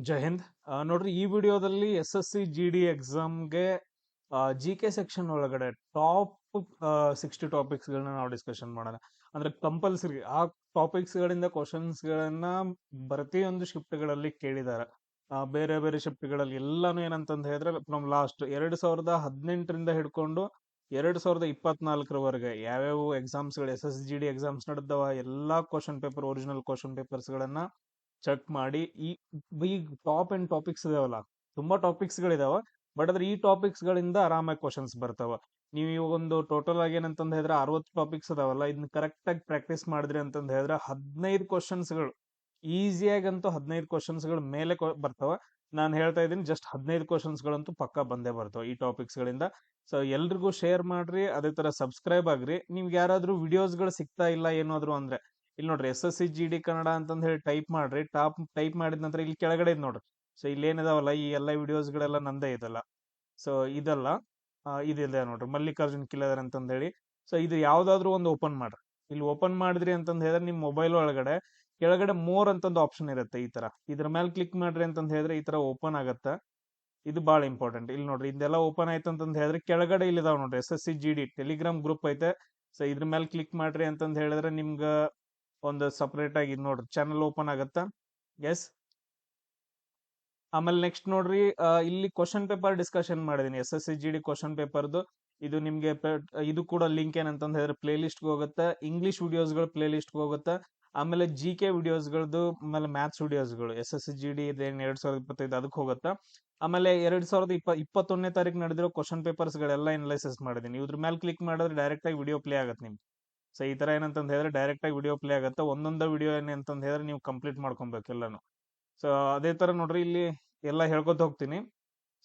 ಜೈ ಹಿಂದ್. ನೋಡ್ರಿ, ಈ ವಿಡಿಯೋದಲ್ಲಿ SSC GD ಎಕ್ಸಾಮ್ಗೆ GK ಸೆಕ್ಷನ್ ಒಳಗಡೆ ಟಾಪ್ 60 ಟಾಪಿಕ್ಸ್ ಗಳನ್ನ ನಾವು ಡಿಸ್ಕಷನ್ ಮಾಡೋಣ. ಅಂದ್ರೆ ಕಂಪಲ್ಸರಿ ಆ ಟಾಪಿಕ್ಸ್ ಗಳಿಂದ ಕ್ವಶನ್ಸ್ ಗಳನ್ನ ಪ್ರತಿಯೊಂದು ಶಿಫ್ಟ್ ಗಳಲ್ಲಿ ಕೇಳಿದಾರೆ. ಬೇರೆ ಬೇರೆ ಶಿಫ್ಟ್ ಗಳಲ್ಲಿ ಎಲ್ಲಾನು ಏನಂತಂದ್ ಹೇಳಿದ್ರೆ ಫ್ರಮ್ ಲಾಸ್ಟ್ 2018ರಿಂದ ಹಿಡ್ಕೊಂಡು 2024ರವರೆಗೆ ಯಾವ್ಯಾವ ಎಕ್ಸಾಮ್ಸ್ ಗಳು SSC GD ಎಕ್ಸಾಮ್ಸ್ ನಡೆದವ ಎಲ್ಲಾ question paper, original question papers ಗಳನ್ನ ಚೆಕ್ ಮಾಡಿ ಈ ಟಾಪ್ ಅಂಡ್ ಟಾಪಿಕ್ಸ್ ಇದಾವಲ್ಲ, ತುಂಬಾ ಟಾಪಿಕ್ಸ್ ಗಳಿದಾವ. ಬಟ್ ಅದ್ರ ಈ ಟಾಪಿಕ್ಸ್ ಗಳಿಂದ ಆರಾಮಾಗಿ ಕ್ವಶನ್ಸ್ ಬರ್ತಾವ. ನೀವು ಇವಾಗ ಒಂದು ಟೋಟಲ್ ಆಗಿ ಏನಂತಂದ್ ಹೇಳಿದ್ರೆ 60 ಟಾಪಿಕ್ಸ್ ಅದಾವಲ್ಲ, ಇದನ್ನ ಕರೆಕ್ಟ್ ಆಗಿ ಪ್ರಾಕ್ಟೀಸ್ ಮಾಡಿದ್ರಿ ಅಂತಂದ್ ಹೇಳಿದ್ರೆ 15 ಕ್ವಶನ್ಸ್ ಗಳು ಈಸಿಯಾಗಂತೂ 15 ಕ್ವಶನ್ಸ್ ಗಳ ಮೇಲೆ ಬರ್ತಾವ. ನಾನು ಹೇಳ್ತಾ ಇದ್ದೀನಿ, ಜಸ್ಟ್ 15 ಕ್ವಶನ್ಸ್ ಗಳಂತೂ ಪಕ್ಕ ಬಂದೇ ಬರ್ತಾವ ಈ ಟಾಪಿಕ್ಸ್ ಗಳಿಂದ. ಸೊ ಎಲ್ರಿಗೂ ಶೇರ್ ಮಾಡ್ರಿ, ಅದೇ ತರ ಸಬ್ಸ್ಕ್ರೈಬ್ ಆಗ್ರಿ. ನಿಮ್ಗೆ ಯಾರಾದ್ರೂ ವಿಡಿಯೋಸ್ ಗಳು ಸಿಗ್ತಾ ಇಲ್ಲ ಏನಾದ್ರು ಅಂದ್ರೆ ಇಲ್ಲಿ ನೋಡ್ರಿ, SSC GD ಕನ್ನಡ ಅಂತಂದ್ ಹೇಳಿ ಟೈಪ್ ಮಾಡ್ರಿ. ಟೈಪ್ ಮಾಡಿದ ನಂತರ ಇಲ್ಲಿ ಕೆಳಗಡೆ ಇದ್ ನೋಡ್ರಿ. ಸೊ ಇಲ್ಲಿ ಏನಿದಾವಲ್ಲ, ಈ ಎಲ್ಲ ವಿಡಿಯೋಸ್ ಗಳೆಲ್ಲ ನಂದೇ ಇದಲ್ಲ. ಸೊ ಇದಲ್ಲ, ಇದಿದೆ ನೋಡ್ರಿ, ಮಲ್ಲಿಕಾರ್ಜುನ್ ಕಿಲದರ್ ಅಂತಂದ್ ಹೇಳಿ. ಸೊ ಇದು ಯಾವ್ದಾದ್ರು ಒಂದು ಓಪನ್ ಮಾಡ್ರಿ. ಇಲ್ಲಿ ಓಪನ್ ಮಾಡಿದ್ರಿ ಅಂತಂದ್ ಹೇಳಿದ್ರೆ ನಿಮ್ ಮೊಬೈಲ್ ಒಳಗಡೆ ಕೆಳಗಡೆ ಮೋರ್ ಅಂತಂದು ಆಪ್ಷನ್ ಇರುತ್ತೆ. ಈ ತರ ಇದ್ರ ಮೇಲೆ ಕ್ಲಿಕ್ ಮಾಡ್ರಿ ಅಂತಂದ್ ಹೇಳಿದ್ರೆ ಈ ತರ ಓಪನ್ ಆಗತ್ತ. ಇದು ಬಹಳ ಇಂಪಾರ್ಟೆಂಟ್. ಇಲ್ಲಿ ನೋಡ್ರಿ, ಇದೆಲ್ಲ ಓಪನ್ ಆಯ್ತು ಅಂತಂದ್ ಹೇಳಿದ್ರೆ ಕೆಳಗಡೆ ಇಲ್ಲಿ ಇದಾವ್ ನೋಡ್ರಿ, SSC GD ಟೆಲಿಗ್ರಾಮ್ ಗ್ರೂಪ್ ಐತೆ. ಸೊ ಇದ್ರ ಮೇಲೆ ಕ್ಲಿಕ್ ಮಾಡ್ರಿ ಅಂತಂದ್ ಹೇಳಿದ್ರೆ ನಿಮ್ಗ ಒಂದು ಸಪರೇಟ್ ಆಗಿ ನೋಡ್ರಿ ಚಾನಲ್ ಓಪನ್ ಆಗತ್ತ. ಎಸ್. ಆಮೇಲೆ ನೆಕ್ಸ್ಟ್ ನೋಡ್ರಿ, ಇಲ್ಲಿ ಕ್ವಶನ್ ಪೇಪರ್ ಡಿಸ್ಕಷನ್ ಮಾಡಿದೀನಿ, SSC GD ಕ್ವಶನ್ ಪೇಪರ್ದು. ಇದು ನಿಮ್ಗೆ ಇದು ಕೂಡ ಲಿಂಕ್ ಏನಂತಂದ್ ಹೇಳಿದ್ರೆ ಪ್ಲೇ ಲಿಸ್ಟ್ ಹೋಗುತ್ತೆ. ಇಂಗ್ಲಿಷ್ ವಿಡಿಯೋಸ್ ಗಳು ಪ್ಲೇ ಲಿಸ್ಟ್ ಹೋಗುತ್ತೆ. ಆಮೇಲೆ GK ವಿಡಿಯೋಸ್ ಗಳದ್ದು, ಆಮೇಲೆ ಮ್ಯಾಥ್ಸ್ ವಿಡಿಯೋಸ್ ಗಳು SSC GD 2025 ಅದಕ್ಕೆ ಹೋಗುತ್ತಾ. ಆಮೇಲೆ 2021ನೇ ತಾರೀಕು ನಡೆದಿರೋ ಕ್ವಶನ್ ಪೇಪರ್ಸ್ ಗಳೆಲ್ಲ ಅನಲೈಸಿಸ್ ಮಾಡಿದೀನಿ. ಇದ್ರ ಮೇಲೆ ಕ್ಲಿಕ್ ಮಾಡಿದ್ರೆ ಡೈರೆಕ್ಟ್ ಆಗಿ ವಿಡಿಯೋ ಪ್ಲೇ ಆಗತ್ತೆ ನಿಮ್ಗೆ. ಸೊ ಈ ತರ ಏನಂತಂದ್ ಹೇಳಿದ್ರೆ ಡೈರೆಕ್ಟ್ ಆಗಿ ವಿಡಿಯೋ ಪ್ಲೇ ಆಗುತ್ತೆ. ಒಂದೊಂದ ವಿಡಿಯೋ ಏನಂತಂದ್ ಹೇಳಿದ್ರೆ ನೀವು ಕಂಪ್ಲೀಟ್ ಮಾಡ್ಕೊಬೇಕು ಎಲ್ಲಾನು. ಸೊ ಅದೇ ತರ ನೋಡ್ರಿ, ಇಲ್ಲಿ ಎಲ್ಲ ಹೇಳ್ಕೊತ ಹೋಗ್ತೀನಿ.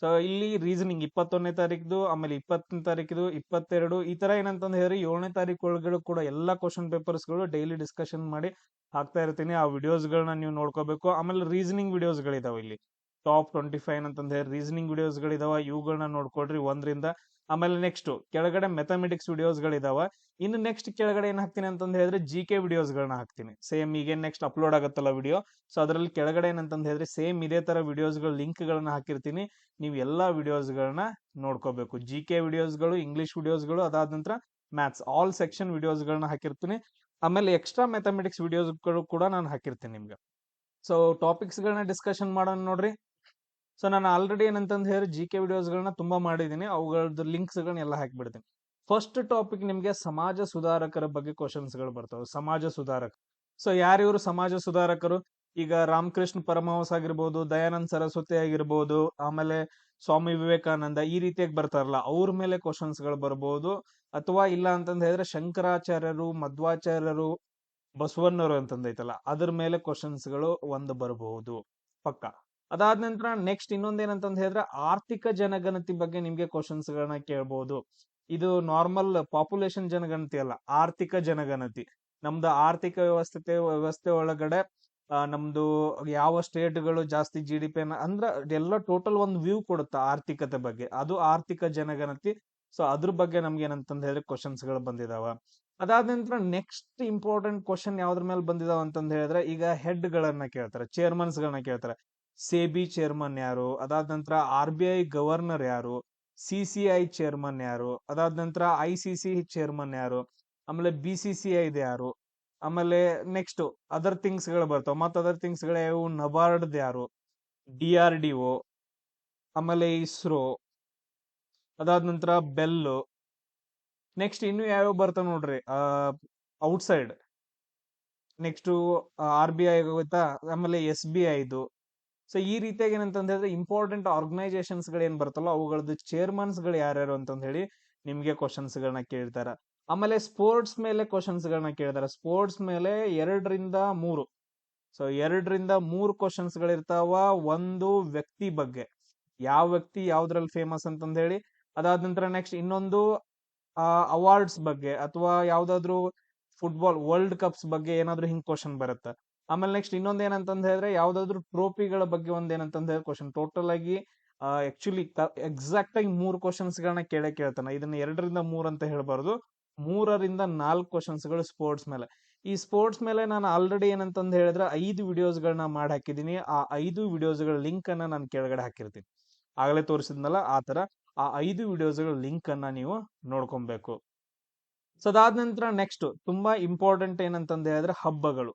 ಸೊ ಇಲ್ಲಿ ರೀಸನಿಂಗ್ 21ನೇ ತಾರೀಕು, ಆಮೇಲೆ 20ನೇ ತಾರೀಕು, 22, ಈ ತರ ಏನಂತಂದ್ ಹೇಳಿದ್ರೆ 7ನೇ ತಾರೀಕು ಒಳಗಡೆ ಕೂಡ ಎಲ್ಲಾ ಕ್ವಶನ್ ಪೇಪರ್ಸ್ ಗಳು ಡೈಲಿ ಡಿಸ್ಕಷನ್ ಮಾಡಿ ಹಾಕ್ತಾ ಇರ್ತೀನಿ. ಆ ವಿಡಿಯೋಸ್ ಗಳನ್ನ ನೀವು ನೋಡ್ಕೋಬೇಕು. ಆಮೇಲೆ ರೀಸನಿಂಗ್ ವಿಡಿಯೋಸ್ ಗಳಿದಾವೆ ಇಲ್ಲಿ ಟಾಪ್ 25 ಅಂತಂದ್ ಹೇಳಿ ರೀಸನಿಂಗ್ ವಿಡಿಯೋಸ್ ಗಳಿದಾವ. ಇವುಗಳನ್ನ ನೋಡ್ಕೊಳ್ರಿ 1ರಿಂದ. ಆಮೇಲೆ ನೆಕ್ಸ್ಟ್ ಕೆಳಗಡೆ ಮೆಥಮೆಟಿಕ್ಸ್ ವಿಡಿಯೋಸ್ ಗಳಿದಾವ. ಇನ್ನು ನೆಕ್ಸ್ಟ್ ಕೆಳಗಡೆ ಏನ್ ಹಾಕ್ತೀನಿ ಅಂತಂದ್ ಹೇಳಿದ್ರೆ GK ವಿಡಿಯೋಸ್ ಗಳನ್ನ ಹಾಕ್ತೀನಿ. ಸೇಮ್ ಈಗ ನೆಕ್ಸ್ಟ್ ಅಪ್ಲೋಡ್ ಆಗತ್ತಲ್ಲ ವಿಡಿಯೋ, ಸೊ ಅದ್ರಲ್ಲಿ ಕೆಳಗಡೆ ಏನಂತಂದ್ ಹೇಳಿದ್ರೆ ಸೇಮ್ ಇದೇ ತರ ವಿಡಿಯೋಸ್ ಗಳು ಲಿಂಕ್ ಗಳನ್ನ ಹಾಕಿರ್ತೀನಿ. ನೀವು ಎಲ್ಲಾ ವಿಡಿಯೋಸ್ ಗಳನ್ನ ನೋಡ್ಕೋಬೇಕು. GK ವಿಡಿಯೋಸ್ ಗಳು, ಇಂಗ್ಲಿಷ್ ವಿಡಿಯೋಸ್ ಗಳು, ಅದಾದ ನಂತರ ಮ್ಯಾಥ್ಸ್ ಆಲ್ ಸೆಕ್ಷನ್ ವಿಡಿಯೋಸ್ ಗಳನ್ನ ಹಾಕಿರ್ತೀನಿ. ಆಮೇಲೆ ಎಕ್ಸ್ಟ್ರಾ ಮ್ಯಾಥಮೆಟಿಕ್ಸ್ ವಿಡಿಯೋಸ್ ಗಳು ಕೂಡ ನಾನು ಹಾಕಿರ್ತೀನಿ ನಿಮ್ಗೆ. ಸೊ ಟಾಪಿಕ್ಸ್ ಗಳನ್ನ ಡಿಸ್ಕಷನ್ ಮಾಡೋಣ ನೋಡ್ರಿ. ಸೊ ನಾನು ಆಲ್ರೆಡಿ ಏನಂತಂದ್ ಹೇಳಿದ್ರೆ GK ವಿಡಿಯೋಸ್ ಗಳನ್ನ ತುಂಬಾ ಮಾಡಿದೀನಿ, ಅವುಗಳದ್ದು ಲಿಂಕ್ಸ್ ಗಳನ್ನ ಎಲ್ಲ ಹಾಕಿಬಿಡ್ತೀನಿ. ಫಸ್ಟ್ ಟಾಪಿಕ್ ನಿಮ್ಗೆ ಸಮಾಜ ಸುಧಾರಕರ ಬಗ್ಗೆ ಕ್ವಶನ್ಸ್ ಗಳು ಬರ್ತವೆ. ಸಮಾಜ ಸುಧಾರಕ, ಸೊ ಯಾರಿವರು ಸಮಾಜ ಸುಧಾರಕರು? ಈಗ ರಾಮಕೃಷ್ಣ ಪರಮಹಂಸ ಆಗಿರ್ಬೋದು, ದಯಾನಂದ ಸರಸ್ವತಿ ಆಗಿರ್ಬೋದು, ಆಮೇಲೆ ಸ್ವಾಮಿ ವಿವೇಕಾನಂದ, ಈ ರೀತಿಯಾಗಿ ಬರ್ತಾರಲ್ಲ ಅವ್ರ ಮೇಲೆ ಕ್ವಶನ್ಸ್ ಗಳು ಬರ್ಬೋದು. ಅಥವಾ ಇಲ್ಲ ಅಂತಂದ್ ಹೇಳಿದ್ರೆ ಶಂಕರಾಚಾರ್ಯರು, ಮಧ್ವಾಚಾರ್ಯರು, ಬಸವಣ್ಣರು ಅಂತಂದೈತಲ್ಲ ಅದ್ರ ಮೇಲೆ ಕ್ವಶನ್ಸ್ ಗಳು ಒಂದು ಬರಬಹುದು ಪಕ್ಕ. ಅದಾದ ನಂತರ ನೆಕ್ಸ್ಟ್ ಇನ್ನೊಂದೇನಂತಂದ್ ಹೇಳಿದ್ರೆ ಆರ್ಥಿಕ ಜನಗಣತಿ ಬಗ್ಗೆ ನಿಮ್ಗೆ ಕ್ವಶನ್ಸ್ ಗಳನ್ನ ಕೇಳ್ಬಹುದು. ಇದು ನಾರ್ಮಲ್ ಪಾಪ್ಯುಲೇಷನ್ ಜನಗಣತಿ ಅಲ್ಲ, ಆರ್ಥಿಕ ಜನಗಣತಿ. ನಮ್ದು ಆರ್ಥಿಕ ವ್ಯವಸ್ಥೆ ಒಳಗಡೆ ನಮ್ದು ಯಾವ ಸ್ಟೇಟ್ಗಳು ಜಾಸ್ತಿ GDP ಅಂದ್ರೆ ಎಲ್ಲ ಟೋಟಲ್ ಒಂದು ವ್ಯೂ ಕೊಡುತ್ತೆ ಆರ್ಥಿಕತೆ ಬಗ್ಗೆ, ಅದು ಆರ್ಥಿಕ ಜನಗಣತಿ. ಸೊ ಅದ್ರ ಬಗ್ಗೆ ನಮ್ಗೆ ಏನಂತಂದ್ ಹೇಳಿದ್ರೆ ಕ್ವಶನ್ಸ್ ಗಳು ಬಂದಿದಾವ. ಅದಾದ ನಂತರ ನೆಕ್ಸ್ಟ್ ಇಂಪಾರ್ಟೆಂಟ್ ಕ್ವಶನ್ ಯಾವ್ದ್ರ ಮೇಲೆ ಬಂದಿದಾವ ಅಂತಂದ್ ಹೇಳಿದ್ರೆ, ಈಗ ಹೆಡ್ ಗಳನ್ನ ಕೇಳ್ತಾರೆ, ಚೇರ್ಮನ್ಸ್ ಗಳನ್ನ ಕೇಳ್ತಾರೆ. ಸೇಬಿ ಚೇರ್ಮನ್ ಯಾರು? ಅದಾದ ನಂತರ RBI ಗವರ್ನರ್ ಯಾರು? CCI ಚೇರ್ಮನ್ ಯಾರು? ಅದಾದ ನಂತರ ICC ಚೇರ್ಮನ್ ಯಾರು? ಆಮೇಲೆ BCCI ಇದೆ ಯಾರು? ಆಮೇಲೆ ನೆಕ್ಸ್ಟ್ ಅದರ್ ಥಿಂಗ್ಸ್ ಗಳು ಬರ್ತಾವ. ಮತ್ತ ಅದರ್ ಥಿಂಗ್ಸ್ ಗಳು ಯಾವ? ನಬಾರ್ಡ್ ಯಾರು? DRDO, ಆಮೇಲೆ ಇಸ್ರೋ, ಅದಾದ ನಂತರ ಬೆಲ್. ನೆಕ್ಸ್ಟ್ ಇನ್ನು ಯಾವ್ಯಾವ ಬರ್ತಾವ ನೋಡ್ರಿ, ಔಟ್ಸೈಡ್. ನೆಕ್ಸ್ಟ್ RBI ಆಗೋಯ್ತಾ, ಆಮೇಲೆ SBI ಇದು. ಸೊ ಈ ರೀತಿಯಾಗಿ ಏನಂತಂದ್ ಹೇಳಿದ್ರೆ ಇಂಪಾರ್ಟೆಂಟ್ ಆರ್ಗನೈಸೇಷನ್ಸ್ ಗಳು ಏನ್ ಬರ್ತಲ್ಲ ಅವುಗಳದ್ದು ಚೇರ್ಮನ್ಸ್ ಗಳು ಯಾರ್ಯಾರು ಅಂತಂದ್ ಹೇಳಿ ನಿಮ್ಗೆ ಕ್ವಶನ್ಸ್ ಗಳನ್ನ ಕೇಳ್ತಾರ. ಆಮೇಲೆ ಸ್ಪೋರ್ಟ್ಸ್ ಮೇಲೆ ಕ್ವಶನ್ಸ್ ಗಳನ್ನ ಕೇಳ್ತಾರ. ಸ್ಪೋರ್ಟ್ಸ್ ಮೇಲೆ 2ರಿಂದ 3. ಸೊ 2ರಿಂದ 3 ಕ್ವಶನ್ಸ್ ಗಳಿರ್ತಾವ. ಒಂದು ವ್ಯಕ್ತಿ ಬಗ್ಗೆ, ಯಾವ ವ್ಯಕ್ತಿ ಯಾವ್ದ್ರಲ್ಲಿ ಫೇಮಸ್ ಅಂತಂದ್ ಹೇಳಿ. ಅದಾದ ನಂತರ ನೆಕ್ಸ್ಟ್ ಇನ್ನೊಂದು ಅವಾರ್ಡ್ಸ್ ಬಗ್ಗೆ, ಅಥವಾ ಯಾವ್ದಾದ್ರು ಫುಟ್ಬಾಲ್ ವರ್ಲ್ಡ್ ಕಪ್ಸ್ ಬಗ್ಗೆ ಏನಾದ್ರು ಹಿಂಗ್ ಕ್ವಶನ್ ಬರುತ್ತೆ. ಆಮೇಲೆ ನೆಕ್ಸ್ಟ್ ಇನ್ನೊಂದ್ ಏನಂತಂದ್ ಹೇಳಿದ್ರೆ ಯಾವ್ದಾದ್ರು ಟ್ರೋಫಿಗಳ ಬಗ್ಗೆ ಒಂದ್ ಏನಂತಂದ್ ಹೇಳಿ ಕ್ವಶನ್. ಟೋಟಲ್ ಆಗಿ ಆಕ್ಚುಲಿ ಎಕ್ಸಾಕ್ಟ್ ಆಗಿ 3 ಕ್ವಶನ್ಸ್ ಗಳನ್ನ ಕೇಳ್ತಾನೆ. ಇದನ್ನ 2ರಿಂದ 3 ಅಂತ ಹೇಳ್ಬಾರ್ದು, 3ರಿಂದ 4 ಕ್ವಶನ್ಸ್ ಗಳು ಸ್ಪೋರ್ಟ್ಸ್ ಮೇಲೆ. ಈ ಸ್ಪೋರ್ಟ್ಸ್ ಮೇಲೆ ನಾನು ಆಲ್ರೆಡಿ ಏನಂತಂದ್ ಹೇಳಿದ್ರೆ 5 ವಿಡಿಯೋಸ್ಗಳನ್ನ ಮಾಡಿ ಹಾಕಿದೀನಿ. ಆ 5 ವಿಡಿಯೋಸ್ಗಳ ಲಿಂಕ್ ಅನ್ನ ನಾನು ಕೆಳಗಡೆ ಹಾಕಿರ್ತೀನಿ. ಆಗಲೇ ತೋರಿಸಿದ್ನಲ್ಲ ಆ ತರ ಆ 5 ವಿಡಿಯೋಸ್ಗಳ ಲಿಂಕ್ ಅನ್ನ ನೀವು ನೋಡ್ಕೊಬೇಕು. ಸೊ ಅದಾದ ನಂತರ ನೆಕ್ಸ್ಟ್ ತುಂಬಾ ಇಂಪಾರ್ಟೆಂಟ್ ಏನಂತಂದ್ ಹೇಳಿದ್ರೆ ಹಬ್ಬಗಳು.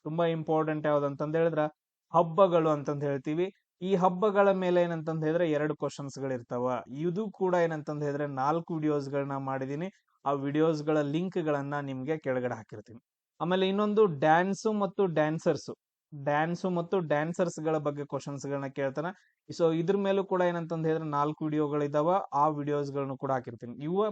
ತುಂಬಾ ಇಂಪಾರ್ಟೆಂಟ್ ಯಾವ್ದಂತಂದ್ ಹೇಳಿದ್ರೆ ಹಬ್ಬಗಳು ಅಂತಂದ್ ಹೇಳ್ತೀವಿ. ಈ ಹಬ್ಬಗಳ ಮೇಲೆ ಏನಂತಂದ್ ಹೇಳಿದ್ರೆ 2 ಕ್ವಶನ್ಸ್ ಗಳಿರ್ತಾವ. ಇದು ಕೂಡ ಏನಂತಂದ್ ಹೇಳಿದ್ರೆ 4 ವಿಡಿಯೋಸ್ಗಳನ್ನ ಮಾಡಿದೀನಿ. ಆ ವಿಡಿಯೋಸ್ಗಳ ಲಿಂಕ್ ಗಳನ್ನ ನಿಮ್ಗೆ ಕೆಳಗಡೆ ಹಾಕಿರ್ತೀನಿ. ಆಮೇಲೆ ಇನ್ನೊಂದು ಡ್ಯಾನ್ಸು ಮತ್ತು ಡ್ಯಾನ್ಸರ್ಸ್ ಗಳ ಬಗ್ಗೆ ಕ್ವಶನ್ಸ್ ಗಳನ್ನ ಕೇಳ್ತಾನ. ಸೊ ಇದ್ರ ಮೇಲೂ ಕೂಡ ಏನಂತಂದ್ ಹೇಳಿದ್ರೆ 4 ವಿಡಿಯೋಗಳಿದಾವ. ಆ ವಿಡಿಯೋಸ್ ಗಳನ್ನ ಕೂಡ ಹಾಕಿರ್ತೀನಿ. ಇವ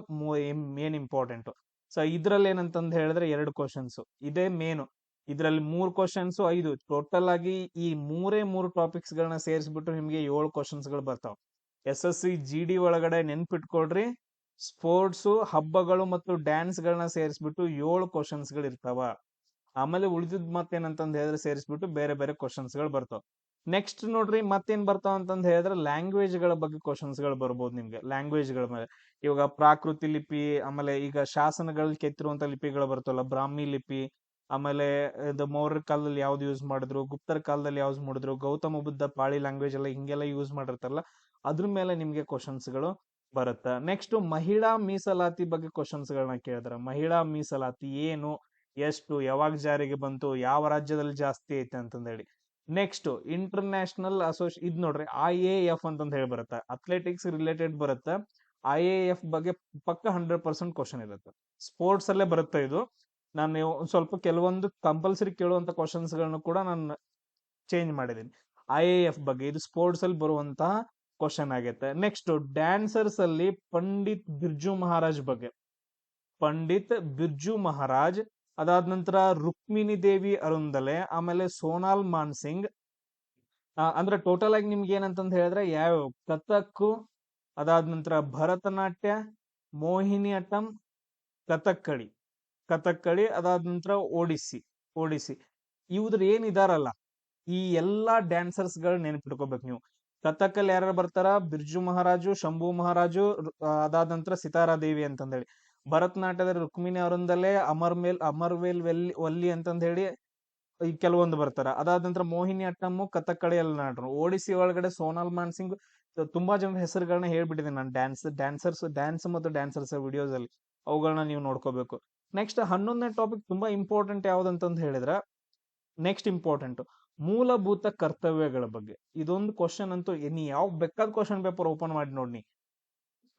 ಮೇನ್ ಇಂಪಾರ್ಟೆಂಟ್. ಸೊ ಇದ್ರಲ್ಲಿ ಏನಂತಂದ್ ಹೇಳಿದ್ರೆ 2 ಕ್ವಶನ್ಸ್ ಇದೇ ಮೇನು. ಇದ್ರಲ್ಲಿ 3 ಕ್ವಶನ್ಸ್ 5 ಟೋಟಲ್ ಆಗಿ ಈ 3 ಟಾಪಿಕ್ಸ್ ಗಳನ್ನ ಸೇರಿಸ್ಬಿಟ್ಟು ನಿಮ್ಗೆ 7 ಕ್ವಶನ್ಸ್ ಗಳು ಬರ್ತಾವ. SSC GD ಒಳಗಡೆ ನೆನ್ಪಿಟ್ಕೊಡ್ರಿ, ಸ್ಪೋರ್ಟ್ಸ್, ಹಬ್ಬಗಳು ಮತ್ತು ಡ್ಯಾನ್ಸ್ ಗಳನ್ನ ಸೇರಿಸ್ಬಿಟ್ಟು 7 ಕ್ವಶನ್ಸ್ ಗಳು ಇರ್ತಾವ. ಆಮೇಲೆ ಉಳಿದಿದ್ ಮತ್ತೇನಂತಂದ್ ಹೇಳಿದ್ರೆ ಸೇರಿಸ್ಬಿಟ್ಟು ಬೇರೆ ಬೇರೆ ಕ್ವಶನ್ಸ್ ಗಳು ಬರ್ತಾವ. ನೆಕ್ಸ್ಟ್ ನೋಡ್ರಿ ಮತ್ತೇನ್ ಬರ್ತಾವ ಅಂತಂದ್ ಹೇಳಿದ್ರೆ ಲ್ಯಾಂಗ್ವೇಜ್ ಗಳ ಬಗ್ಗೆ ಕ್ವಶನ್ಸ್ ಗಳು ಬರ್ಬೋದು ನಿಮ್ಗೆ. ಲ್ಯಾಂಗ್ವೇಜ್ ಗಳ ಮೇಲೆ ಇವಾಗ ಪ್ರಾಕೃತಿ ಲಿಪಿ, ಆಮೇಲೆ ಈಗ ಶಾಸನಗಳಲ್ಲಿ ಕೆತ್ತಿರುವಂತ ಲಿಪಿಗಳು ಬರ್ತವಲ್ಲ, ಬ್ರಾಹ್ಮಿ ಲಿಪಿ, ಆಮೇಲೆ ಇದು ಮೌರ್ಯರ ಕಾಲದಲ್ಲಿ ಯಾವ್ದು ಯೂಸ್ ಮಾಡಿದ್ರು, ಗುಪ್ತರ ಕಾಲದಲ್ಲಿ ಯಾವ್ದು ಮಾಡಿದ್ರು, ಗೌತಮ ಬುದ್ಧ ಪಾಳಿ ಲ್ಯಾಂಗ್ವೇಜ್ ಎಲ್ಲ ಹಿಂಗೆಲ್ಲ ಯೂಸ್ ಮಾಡಿರ್ತಾರಲ್ಲ, ಅದ್ರ ಮೇಲೆ ನಿಮ್ಗೆ ಕ್ವಶನ್ಸ್ ಗಳು ಬರುತ್ತೆ. ನೆಕ್ಸ್ಟ್ ಮಹಿಳಾ ಮೀಸಲಾತಿ ಬಗ್ಗೆ ಕ್ವಶನ್ಸ್ ಗಳನ್ನ ಕೇಳಿದಾರೆ. ಮಹಿಳಾ ಮೀಸಲಾತಿ ಏನು, ಎಷ್ಟು, ಯಾವಾಗ ಜಾರಿಗೆ ಬಂತು, ಯಾವ ರಾಜ್ಯದಲ್ಲಿ ಜಾಸ್ತಿ ಐತೆ ಅಂತಂದ್ ಹೇಳಿ. ನೆಕ್ಸ್ಟ್ ಇಂಟರ್ನ್ಯಾಷನಲ್ ಇದ್ ನೋಡ್ರಿ IAF ಅಂತಂದ್ ಹೇಳಿ ಬರುತ್ತೆ, ಅಥ್ಲೆಟಿಕ್ಸ್ ರಿಲೇಟೆಡ್ ಬರುತ್ತೆ. IAF ಬಗ್ಗೆ ಪಕ್ಕ 100% ಕ್ವಶನ್ ಇರುತ್ತೆ. ಸ್ಪೋರ್ಟ್ಸ್ ಅಲ್ಲೇ ಬರುತ್ತೆ ಇದು. ನಾನು ಸ್ವಲ್ಪ ಕೆಲವೊಂದು ಕಂಪಲ್ಸರಿ ಕೇಳುವಂತ ಕ್ವಶನ್ಸ್ ಗಳನ್ನು ಕೂಡ ನಾನು ಚೇಂಜ್ ಮಾಡಿದ್ದೀನಿ. IAF ಬಗ್ಗೆ ಇದು ಸ್ಪೋರ್ಟ್ಸ್ ಅಲ್ಲಿ ಬರುವಂತಹ ಕ್ವಶನ್ ಆಗೈತೆ. ನೆಕ್ಸ್ಟ್ ಡ್ಯಾನ್ಸರ್ಸ್ ಅಲ್ಲಿ ಪಂಡಿತ್ ಬಿರ್ಜು ಮಹಾರಾಜ್, ಅದಾದ ನಂತರ ರುಕ್ಮಿಣಿ ದೇವಿ ಅರುಂದಲೆ, ಆಮೇಲೆ ಸೋನಾಲ್ ಮಾನ್ಸಿಂಗ್. ಅಂದ್ರೆ ಟೋಟಲ್ ಆಗಿ ನಿಮ್ಗೆ ಏನಂತಂದ್ ಹೇಳಿದ್ರೆ ಯಾವ ಕಥಕ್ಕು, ಅದಾದ ನಂತರ ಭರತನಾಟ್ಯ, ಮೋಹಿನಿ ಅಟ್ಟಂ, ಕಥಕ್ಕಳಿ, ಅದಾದ ನಂತರ ಒಡಿಸ್ಸಿ ಇವ್ರ ಏನಿದಾರಲ್ಲ ಈ ಎಲ್ಲಾ ಡ್ಯಾನ್ಸರ್ಸ್ ಗಳು ನೆನಪಿಟ್ಕೋಬೇಕು ನೀವು. ಕಥಕ್ಕಲ್ಲಿ ಯಾರು ಬರ್ತಾರ, ಬಿರ್ಜು ಮಹಾರಾಜು, ಶಂಭು ಮಹಾರಾಜು, ಅದಾದ ನಂತರ ಸಿತಾರಾ ದೇವಿ ಅಂತಂದ್ ಹೇಳಿ. ಭರತನಾಟ್ಯದಲ್ಲಿ ರುಕ್ಮಿಣಿ ಅರುಂದಲೆ, ಅಮರ್ವೇಲ್ ವಲ್ಲಿ ಅಂತಂದ್ ಹೇಳಿ ಈ ಕೆಲವೊಂದು ಬರ್ತಾರ. ಅದಾದ ನಂತರ ಮೋಹಿನಿ ಅಟ್ಟಮ್ಮು, ಕಥಕ್ಕಳಿಯಲ್ಲಿ ನಾಡ್ರು. ಒಡಿಸ್ಸಿ ಒಳಗಡೆ ಸೋನಾಲ್ ಮಾನ್ಸಿಂಗ್, ತುಂಬಾ ಜನ ಹೆಸರುಗಳನ್ನ ಹೇಳ್ಬಿಟ್ಟಿದ್ದೀನಿ ನಾನು. ಡ್ಯಾನ್ಸ್ ಮತ್ತು ಡ್ಯಾನ್ಸರ್ಸ್ ವಿಡಿಯೋಸ್ ಅಲ್ಲಿ ಅವುಗಳನ್ನ ನೀವು ನೋಡ್ಕೋಬೇಕು. ನೆಕ್ಸ್ಟ್ 11ನೇ ಟಾಪಿಕ್ ತುಂಬಾ ಇಂಪಾರ್ಟೆಂಟ್ ಯಾವ್ದಂತಂದ್ ಹೇಳಿದ್ರ, ನೆಕ್ಸ್ಟ್ ಇಂಪಾರ್ಟೆಂಟ್ ಮೂಲಭೂತ ಕರ್ತವ್ಯಗಳ ಬಗ್ಗೆ. ಇದೊಂದು ಕ್ವಶನ್ ಅಂತೂ ನೀ ಯಾವ ಬೇಕಾದ ಕ್ವಶನ್ ಪೇಪರ್ ಓಪನ್ ಮಾಡಿ ನೋಡಿ,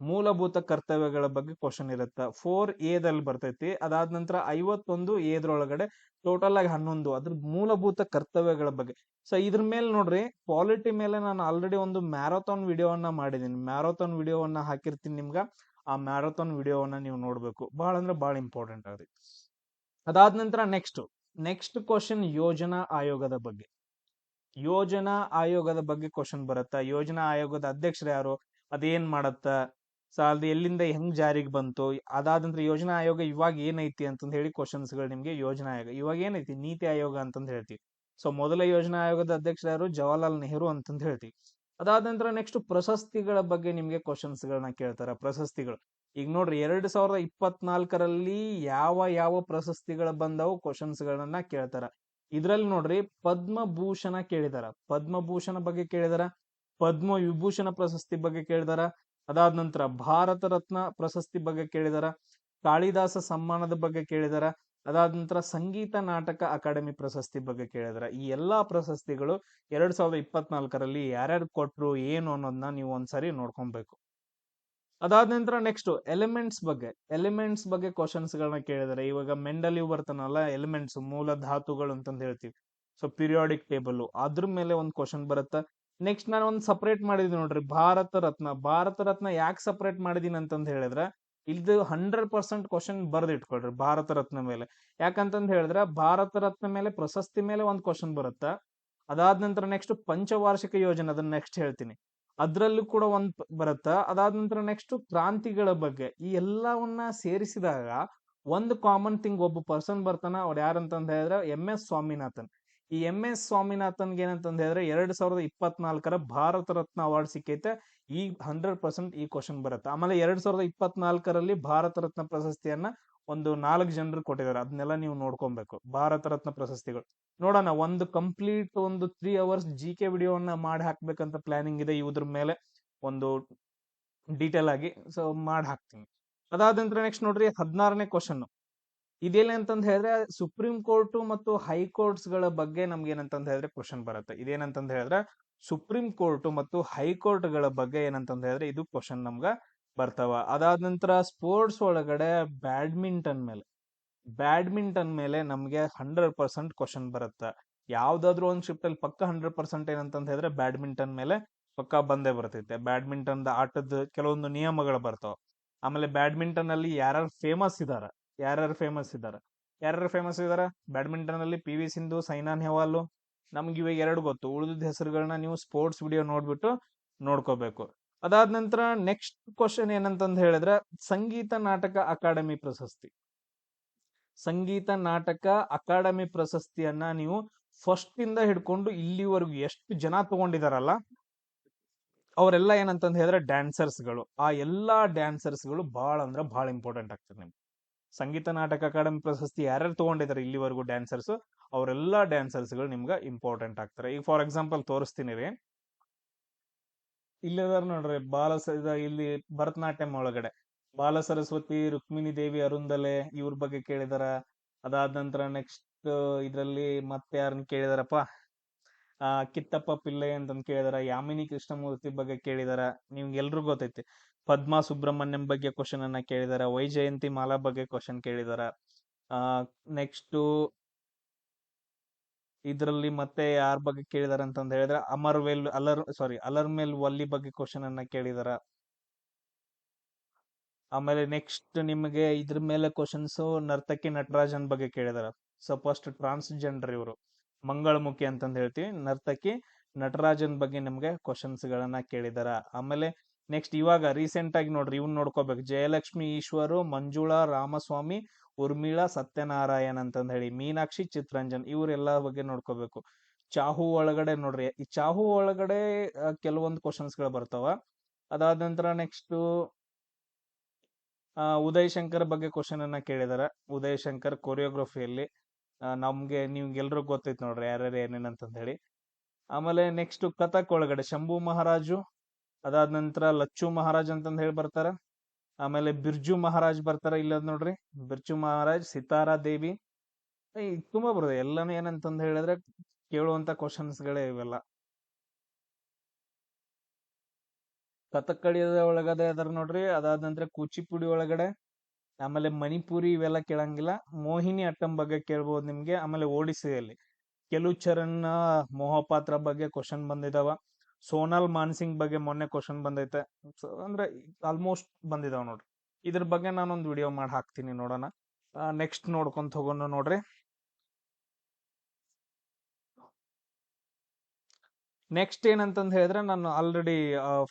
ಮೂಲಭೂತ ಕರ್ತವ್ಯಗಳ ಬಗ್ಗೆ ಕ್ವಶನ್ ಇರುತ್ತೆ. 4A ದಲ್ಲಿ ಬರ್ತೈತಿ. ಅದಾದ ನಂತರ 51A ದ್ರೊಳಗಡೆ ಟೋಟಲ್ ಆಗಿ 11 ಅದ್ರ ಮೂಲಭೂತ ಕರ್ತವ್ಯಗಳ ಬಗ್ಗೆ. ಸೊ ಇದ್ರ ಮೇಲೆ ನೋಡ್ರಿ, ಪಾಲಿಟಿ ಮೇಲೆ ನಾನು ಆಲ್ರೆಡಿ ಒಂದು ಮ್ಯಾರಥಾನ್ ವಿಡಿಯೋವನ್ನ ಮಾಡಿದೀನಿ. ಮ್ಯಾರಥಾನ್ ವಿಡಿಯೋವನ್ನ ಹಾಕಿರ್ತೀನಿ ನಿಮ್ಗ. ಆ ಮ್ಯಾರಥಾನ್ ವಿಡಿಯೋವನ್ನ ನೀವು ನೋಡ್ಬೇಕು. ಬಹಳ ಅಂದ್ರೆ ಬಹಳ ಇಂಪಾರ್ಟೆಂಟ್ ಆಗುತ್ತೆ. ಅದಾದ ನಂತರ ನೆಕ್ಸ್ಟ್ ಕ್ವಶನ್ ಯೋಜನಾ ಆಯೋಗದ ಬಗ್ಗೆ ಕ್ವಶನ್ ಬರುತ್ತಾ. ಯೋಜನಾ ಆಯೋಗದ ಅಧ್ಯಕ್ಷರು ಯಾರು, ಅದೇನ್ ಮಾಡತ್ತ, ಸೊ ಅದು ಎಲ್ಲಿಂದ ಹೆಂಗ್ ಜಾರಿಗೆ ಬಂತು, ಅದಾದ ನಂತರ ಯೋಜನಾ ಆಯೋಗ ಇವಾಗ ಏನೈತಿ ಅಂತಂದ್ ಹೇಳಿ ಕ್ವಶನ್ಸ್ ಗಳು ನಿಮ್ಗೆ. ಯೋಜನಾ ಆಯೋಗ ಇವಾಗ ಏನೈತಿ, ನೀತಿ ಆಯೋಗ ಅಂತಂದ್ ಹೇಳ್ತೀವಿ. ಸೊ ಮೊದಲ ಯೋಜನಾ ಆಯೋಗದ ಅಧ್ಯಕ್ಷರು ಯಾರು, ಜವಾಹರ್ಲಾಲ್ ನೆಹರು ಅಂತಂದ್ ಹೇಳ್ತೀವಿ. ಅದಾದ ನಂತರ ನೆಕ್ಸ್ಟ್ ಪ್ರಶಸ್ತಿಗಳ ಬಗ್ಗೆ ನಿಮ್ಗೆ ಕ್ವಶನ್ಸ್ ಗಳನ್ನ ಕೇಳ್ತಾರ. ಪ್ರಶಸ್ತಿಗಳು ಈಗ ನೋಡ್ರಿ 2024ರಲ್ಲಿ ಯಾವ ಪ್ರಶಸ್ತಿಗಳ ಬಂದವು ಕ್ವಶನ್ಸ್ ಗಳನ್ನ ಕೇಳ್ತಾರ. ಇದ್ರಲ್ಲಿ ನೋಡ್ರಿ ಪದ್ಮಭೂಷಣ ಕೇಳಿದಾರ, ಪದ್ಮಭೂಷಣ ಬಗ್ಗೆ ಕೇಳಿದಾರ, ಪದ್ಮ ವಿಭೂಷಣ ಪ್ರಶಸ್ತಿ ಬಗ್ಗೆ ಕೇಳಿದಾರ, ಅದಾದ ನಂತರ ಭಾರತ ರತ್ನ ಪ್ರಶಸ್ತಿ ಬಗ್ಗೆ ಕೇಳಿದಾರ, ಕಾಳಿದಾಸ ಸಮ್ಮಾನದ ಬಗ್ಗೆ ಕೇಳಿದಾರ, ಅದಾದ ನಂತರ ಸಂಗೀತ ನಾಟಕ ಅಕಾಡೆಮಿ ಪ್ರಶಸ್ತಿ ಬಗ್ಗೆ ಕೇಳಿದಾರ. ಈ ಎಲ್ಲಾ ಪ್ರಶಸ್ತಿಗಳು 2024ರಲ್ಲಿ ಯಾರ್ಯಾರು ಕೊಟ್ರು ಏನು ಅನ್ನೋದನ್ನ ನೀವು ಒಂದ್ಸರಿ ನೋಡ್ಕೊಬೇಕು. ಅದಾದ ನಂತರ ನೆಕ್ಸ್ಟ್ ಎಲಿಮೆಂಟ್ಸ್ ಬಗ್ಗೆ ಕ್ವಶನ್ಸ್ ಗಳನ್ನ ಕೇಳಿದಾರೆ. ಇವಾಗ ಮೆಂಡಲ್ ಇವ್ ಬರ್ತಾನಲ್ಲ, ಎಲಿಮೆಂಟ್ಸ್ ಮೂಲ ಧಾತುಗಳು ಅಂತಂದ್ ಹೇಳ್ತೀವಿ. ಸೊ ಪಿರಿಯಾಡಿಕ್ ಟೇಬಲ್ ಅದ್ರ ಮೇಲೆ ಒಂದು ಕ್ವಶನ್ ಬರುತ್ತೆ. ನೆಕ್ಸ್ಟ್ ನಾನು ಒಂದು ಸಪರೇಟ್ ಮಾಡಿದೀನಿ ನೋಡ್ರಿ, ಭಾರತ ರತ್ನ ಯಾಕೆ ಸಪರೇಟ್ ಮಾಡಿದೀನಿ ಅಂತಂದ್ ಹೇಳಿದ್ರೆ, ಇದು 100% ಕ್ವಶನ್ ಬರ್ದ್ ಇಟ್ಕೊಳ್ರಿ ಭಾರತ ರತ್ನ ಮೇಲೆ. ಯಾಕಂತಂದ್ ಹೇಳಿದ್ರೆ ಭಾರತ ರತ್ನ ಮೇಲೆ ಪ್ರಶಸ್ತಿ ಮೇಲೆ ಒಂದು ಕ್ವಶನ್ ಬರುತ್ತೆ. ಅದಾದ ನಂತರ ನೆಕ್ಸ್ಟ್ ಪಂಚವಾರ್ಷಿಕ ಯೋಜನೆ, ಅದನ್ನ ನೆಕ್ಸ್ಟ್ ಹೇಳ್ತೀನಿ, ಅದ್ರಲ್ಲೂ ಕೂಡ ಒಂದ್ ಬರುತ್ತ. ಅದಾದ ನಂತರ ನೆಕ್ಸ್ಟ್ ಕ್ರಾಂತಿಗಳ ಬಗ್ಗೆ. ಈ ಎಲ್ಲವನ್ನ ಸೇರಿಸಿದಾಗ ಒಂದು ಕಾಮನ್ ಥಿಂಗ್, ಒಬ್ಬ ಪರ್ಸನ್ ಬರ್ತಾನ, ಅವ್ರು ಯಾರಂತಂದ್ ಹೇಳಿದ್ರೆ MS ಸ್ವಾಮಿನಾಥನ್. ಈ MS ಸ್ವಾಮಿನಾಥನ್ಗೆ ಏನಂತಂದ್ ಹೇಳಿದ್ರೆ 2024ರ ಭಾರತ ರತ್ನ ಅವಾರ್ಡ್ ಸಿಕ್ಕೈತೆ. ಈ 100% ಈ ಕ್ವಶನ್ ಬರುತ್ತೆ. ಆಮೇಲೆ 2024ರಲ್ಲಿ ಭಾರತ ರತ್ನ ಪ್ರಶಸ್ತಿಯನ್ನ ಒಂದು 4 ಜನರು ಕೊಟ್ಟಿದ್ದಾರೆ, ಅದನ್ನೆಲ್ಲ ನೀವು ನೋಡ್ಕೊಬೇಕು. ಭಾರತ ರತ್ನ ಪ್ರಶಸ್ತಿಗಳು ನೋಡೋಣ. ಒಂದು ಕಂಪ್ಲೀಟ್ ಒಂದು 3 ಅವರ್ಸ್ GK ವಿಡಿಯೋವನ್ನ ಮಾಡಿ ಹಾಕ್ಬೇಕಂತ ಪ್ಲಾನಿಂಗ್ ಇದೆ. ಇದ್ರ ಮೇಲೆ ಒಂದು ಡೀಟೇಲ್ ಆಗಿ ಸೊ ಮಾಡಿ ಹಾಕ್ತೀನಿ. ಅದಾದ ನಂತರ ನೆಕ್ಸ್ಟ್ ನೋಡ್ರಿ 16ನೇ ಕ್ವಶನ್. ಇದೇನೆ ಅಂತಂದ್ ಹೇಳಿದ್ರೆ ಸುಪ್ರೀಂ ಕೋರ್ಟ್ ಮತ್ತು ಹೈಕೋರ್ಟ್ಸ್ ಗಳ ಬಗ್ಗೆ ನಮ್ಗೆ ಏನಂತಂದ್ ಹೇಳಿದ್ರೆ ಕ್ವಶನ್ ಬರುತ್ತೆ. ಇದೇನಂತಂದ್ ಹೇಳಿದ್ರೆ ಸುಪ್ರೀಂ ಕೋರ್ಟ್ ಮತ್ತು ಹೈಕೋರ್ಟ್ ಗಳ ಬಗ್ಗೆ ಏನಂತಂದ್ ಹೇಳಿದ್ರೆ ಇದು ಕ್ವಶನ್ ನಮ್ಗ ಬರ್ತಾವ. ಅದಾದ ನಂತರ ಸ್ಪೋರ್ಟ್ಸ್ ಒಳಗಡೆ ಬ್ಯಾಡ್ಮಿಂಟನ್ ಮೇಲೆ ನಮ್ಗೆ 100% ಕ್ವಶನ್ ಬರುತ್ತೆ. ಯಾವ್ದಾದ್ರು ಒಂದ್ ಶಿಫ್ಟ್ ಅಲ್ಲಿ ಪಕ್ಕ 100% ಏನಂತಂದ್ ಹೇಳಿದ್ರೆ ಬ್ಯಾಡ್ಮಿಂಟನ್ ಮೇಲೆ ಪಕ್ಕ ಬಂದೇ ಬರ್ತೈತೆ. ಬ್ಯಾಡ್ಮಿಂಟನ್ ಆಟದ ಕೆಲವೊಂದು ನಿಯಮಗಳು ಬರ್ತಾವ. ಆಮೇಲೆ ಬ್ಯಾಡ್ಮಿಂಟನ್ ಅಲ್ಲಿ ಯಾರ್ಯಾರು ಫೇಮಸ್ ಇದಾರ ಬ್ಯಾಡ್ಮಿಂಟನ್ ಅಲ್ಲಿ PV ಸಿಂಧು, ಸೈನಾ ನೆಹ್ವಾಲ್. ನಮ್ಗೆ ಇವಾಗ 2 ಗೊತ್ತು, ಉಳಿದ ಹೆಸರುಗಳನ್ನ ನೀವು ಸ್ಪೋರ್ಟ್ಸ್ ವಿಡಿಯೋ ನೋಡ್ಬಿಟ್ಟು ನೋಡ್ಕೋಬೇಕು. ಅದಾದ ನಂತರ ನೆಕ್ಸ್ಟ್ ಕ್ವಶನ್ ಏನಂತಂದ್ ಹೇಳಿದ್ರೆ ಸಂಗೀತ ನಾಟಕ ಅಕಾಡೆಮಿ ಪ್ರಶಸ್ತಿಯನ್ನ ನೀವು ಫಸ್ಟ್ ಇಂದ ಹಿಡ್ಕೊಂಡು ಇಲ್ಲಿವರೆಗೂ ಎಷ್ಟು ಜನ ತಗೊಂಡಿದಾರಲ್ಲ ಅವರೆಲ್ಲ ಏನಂತಂದ್ ಹೇಳಿದ್ರೆ ಡ್ಯಾನ್ಸರ್ಸ್ಗಳು. ಆ ಎಲ್ಲಾ ಡ್ಯಾನ್ಸರ್ಸ್ಗಳು ಬಹಳ ಅಂದ್ರೆ ಬಹಳ ಇಂಪಾರ್ಟೆಂಟ್ ಆಗ್ತದೆ ನಿಮ್ಗೆ. ಸಂಗೀತ ನಾಟಕ ಅಕಾಡೆಮಿ ಪ್ರಶಸ್ತಿ ಯಾರ್ಯಾರು ತಗೊಂಡಿದ್ದಾರೆ ಇಲ್ಲಿವರೆಗೂ ಡ್ಯಾನ್ಸರ್ಸ್, ಅವರೆಲ್ಲಾ ಡ್ಯಾನ್ಸರ್ಸ್ಗಳು ನಿಮ್ಗೆ ಇಂಪಾರ್ಟೆಂಟ್ ಆಗ್ತಾರೆ. ಈಗ ಫಾರ್ ಎಕ್ಸಾಂಪಲ್ ತೋರಿಸ್ತೀನಿ ರೀ, ಇಲ್ಲಿದಾರ ನೋಡ್ರಿ ಇಲ್ಲಿ ಭರತನಾಟ್ಯಂ ಒಳಗಡೆ ಬಾಲ ಸರಸ್ವತಿ, ರುಕ್ಮಿಣಿ ದೇವಿ, ಅರುಂದಲೆ ಇವ್ರ ಬಗ್ಗೆ ಕೇಳಿದಾರ. ಅದಾದ ನಂತರ ನೆಕ್ಸ್ಟ್ ಇದ್ರಲ್ಲಿ ಮತ್ತೆ ಯಾರನ್ನ ಕೇಳಿದಾರಪ್ಪ, ಕಿತ್ತಪ್ಪ ಪಿಲ್ಲೈ ಅಂತಂದ್ ಕೇಳಿದಾರ. ಯಾಮಿನಿ ಕೃಷ್ಣಮೂರ್ತಿ ಬಗ್ಗೆ ಕೇಳಿದಾರ, ನಿಮ್ಗೆ ಎಲ್ರಿಗೂ ಗೊತ್ತೈತಿ. ಪದ್ಮಾ ಸುಬ್ರಹ್ಮಣ್ಯಂ ಬಗ್ಗೆ ಕ್ವಶನ್ ಅನ್ನ ಕೇಳಿದಾರ. ವೈಜಯಂತಿ ಮಾಲಾ ಬಗ್ಗೆ ಕ್ವಶನ್ ಕೇಳಿದಾರ. ನೆಕ್ಸ್ಟ್ ಇದ್ರಲ್ಲಿ ಮತ್ತೆ ಯಾರ ಬಗ್ಗೆ ಕೇಳಿದಾರ ಅಂತಂದ್ ಹೇಳಿದ್ರೆ ಅಲರ್ಮೇಲ್ ವಲ್ಲಿ ಬಗ್ಗೆ ಕ್ವಶನ್ ಅನ್ನ ಕೇಳಿದಾರ. ಆಮೇಲೆ ನೆಕ್ಸ್ಟ್ ನಿಮಗೆ ಇದ್ರ ಮೇಲೆ ಕ್ವಶನ್ಸ್ ನರ್ತಕಿ ನಟರಾಜನ್ ಬಗ್ಗೆ ಕೇಳಿದಾರ. ಸೊ ಫಸ್ಟ್ ಟ್ರಾನ್ಸ್ಜೆಂಡರ್ ಇವರು, ಮಂಗಳಮುಖಿ ಅಂತಂದ್ ಹೇಳ್ತೀವಿ, ನರ್ತಕಿ ನಟರಾಜನ್ ಬಗ್ಗೆ ನಿಮ್ಗೆ ಕ್ವಶನ್ಸ್ ಗಳನ್ನ ಕೇಳಿದಾರ. ಆಮೇಲೆ ನೆಕ್ಸ್ಟ್ ಇವಾಗ ರೀಸೆಂಟ್ ಆಗಿ ನೋಡ್ರಿ ಇವ್ನ ನೋಡ್ಕೋಬೇಕು, ಜಯಲಕ್ಷ್ಮಿ ಈಶ್ವರು, ಮಂಜುಳಾ ರಾಮಸ್ವಾಮಿ, ಉರ್ಮಿಳಾ ಸತ್ಯನಾರಾಯಣ್ ಅಂತಂದ್ ಹೇಳಿ, ಮೀನಾಕ್ಷಿ ಚಿತ್ರಂಜನ್, ಇವರೆಲ್ಲ ಬಗ್ಗೆ ನೋಡ್ಕೋಬೇಕು. ಚಾಹು ಒಳಗಡೆ ನೋಡ್ರಿ, ಈ ಚಾಹು ಒಳಗಡೆ ಕೆಲವೊಂದು ಕ್ವಶನ್ಸ್ ಗಳು ಬರ್ತಾವ. ಅದಾದ ನಂತರ ನೆಕ್ಸ್ಟ್ ಉದಯ್ ಶಂಕರ್ ಬಗ್ಗೆ ಕ್ವಶನ್ ಅನ್ನ ಕೇಳಿದಾರ. ಉದಯ್ ಶಂಕರ್ ಕೊರಿಯೋಗ್ರಫಿಯಲ್ಲಿ ನಮ್ಗೆ ನಿಮ್ಗೆಲ್ರಿಗೂ ಗೊತ್ತೈತ್ ನೋಡ್ರಿ ಯಾರ್ಯಾರು ಏನೇನಂತಂದ್ ಹೇಳಿ. ಆಮೇಲೆ ನೆಕ್ಸ್ಟ್ ಕಥಕ್ ಒಳಗಡೆ ಶಂಭು ಮಹಾರಾಜು, ಅದಾದ ನಂತರ ಲಚ್ಚು ಮಹಾರಾಜ್ ಅಂತಂದ್ ಹೇಳಿ ಬರ್ತಾರ. ಆಮೇಲೆ ಬಿರ್ಜು ಮಹಾರಾಜ್ ಬರ್ತಾರ, ಇಲ್ಲದ್ ನೋಡ್ರಿ ಬಿರ್ಜು ಮಹಾರಾಜ್, ಸಿತಾರಾ ದೇವಿ, ತುಂಬಾ ಬರುತ್ತೆ. ಎಲ್ಲಾನು ಏನಂತಂದ್ ಹೇಳಿದ್ರೆ ಕೇಳುವಂತ ಕ್ವಶನ್ಸ್ ಗಳೇ ಇವೆಲ್ಲ. ಕಥಕ್ಕಳಿ ಒಳಗಡೆ ಅದರ ನೋಡ್ರಿ. ಅದಾದ ನಂತರ ಕೂಚಿಪುಡಿ ಒಳಗಡೆ, ಆಮೇಲೆ ಮಣಿಪುರಿ ಇವೆಲ್ಲ ಕೇಳಂಗಿಲ್ಲ. ಮೋಹಿನಿ ಅಟ್ಟಂ ಬಗ್ಗೆ ಕೇಳ್ಬೋದು ನಿಮ್ಗೆ. ಆಮೇಲೆ ಒಡಿಸ್ಸಿಯಲ್ಲಿ ಕೆಲವು ಚರಣ್ ಮೊಹಪಾತ್ರ ಬಗ್ಗೆ ಕ್ವಶನ್ ಬಂದಿದಾವ. ಸೋನಾಲ್ ಮಾನ್ಸಿಂಗ್ ಬಗ್ಗೆ ಮೊನ್ನೆ ಕ್ವಶನ್ ಬಂದೈತೆ. ಅಂದ್ರೆ ಆಲ್ಮೋಸ್ಟ್ ಬಂದಿದಾವ ನೋಡ್ರಿ. ಇದ್ರ ಬಗ್ಗೆ ನಾನೊಂದು ವಿಡಿಯೋ ಮಾಡಿ ಹಾಕ್ತೀನಿ, ನೋಡೋಣ. ನೆಕ್ಸ್ಟ್ ನೋಡ್ಕೊಂತ ಹೋಗೋಣ ನೋಡ್ರಿ. ನೆಕ್ಸ್ಟ್ ಏನಂತಂದ್ ಹೇಳಿದ್ರೆ ನಾನು ಆಲ್ರೆಡಿ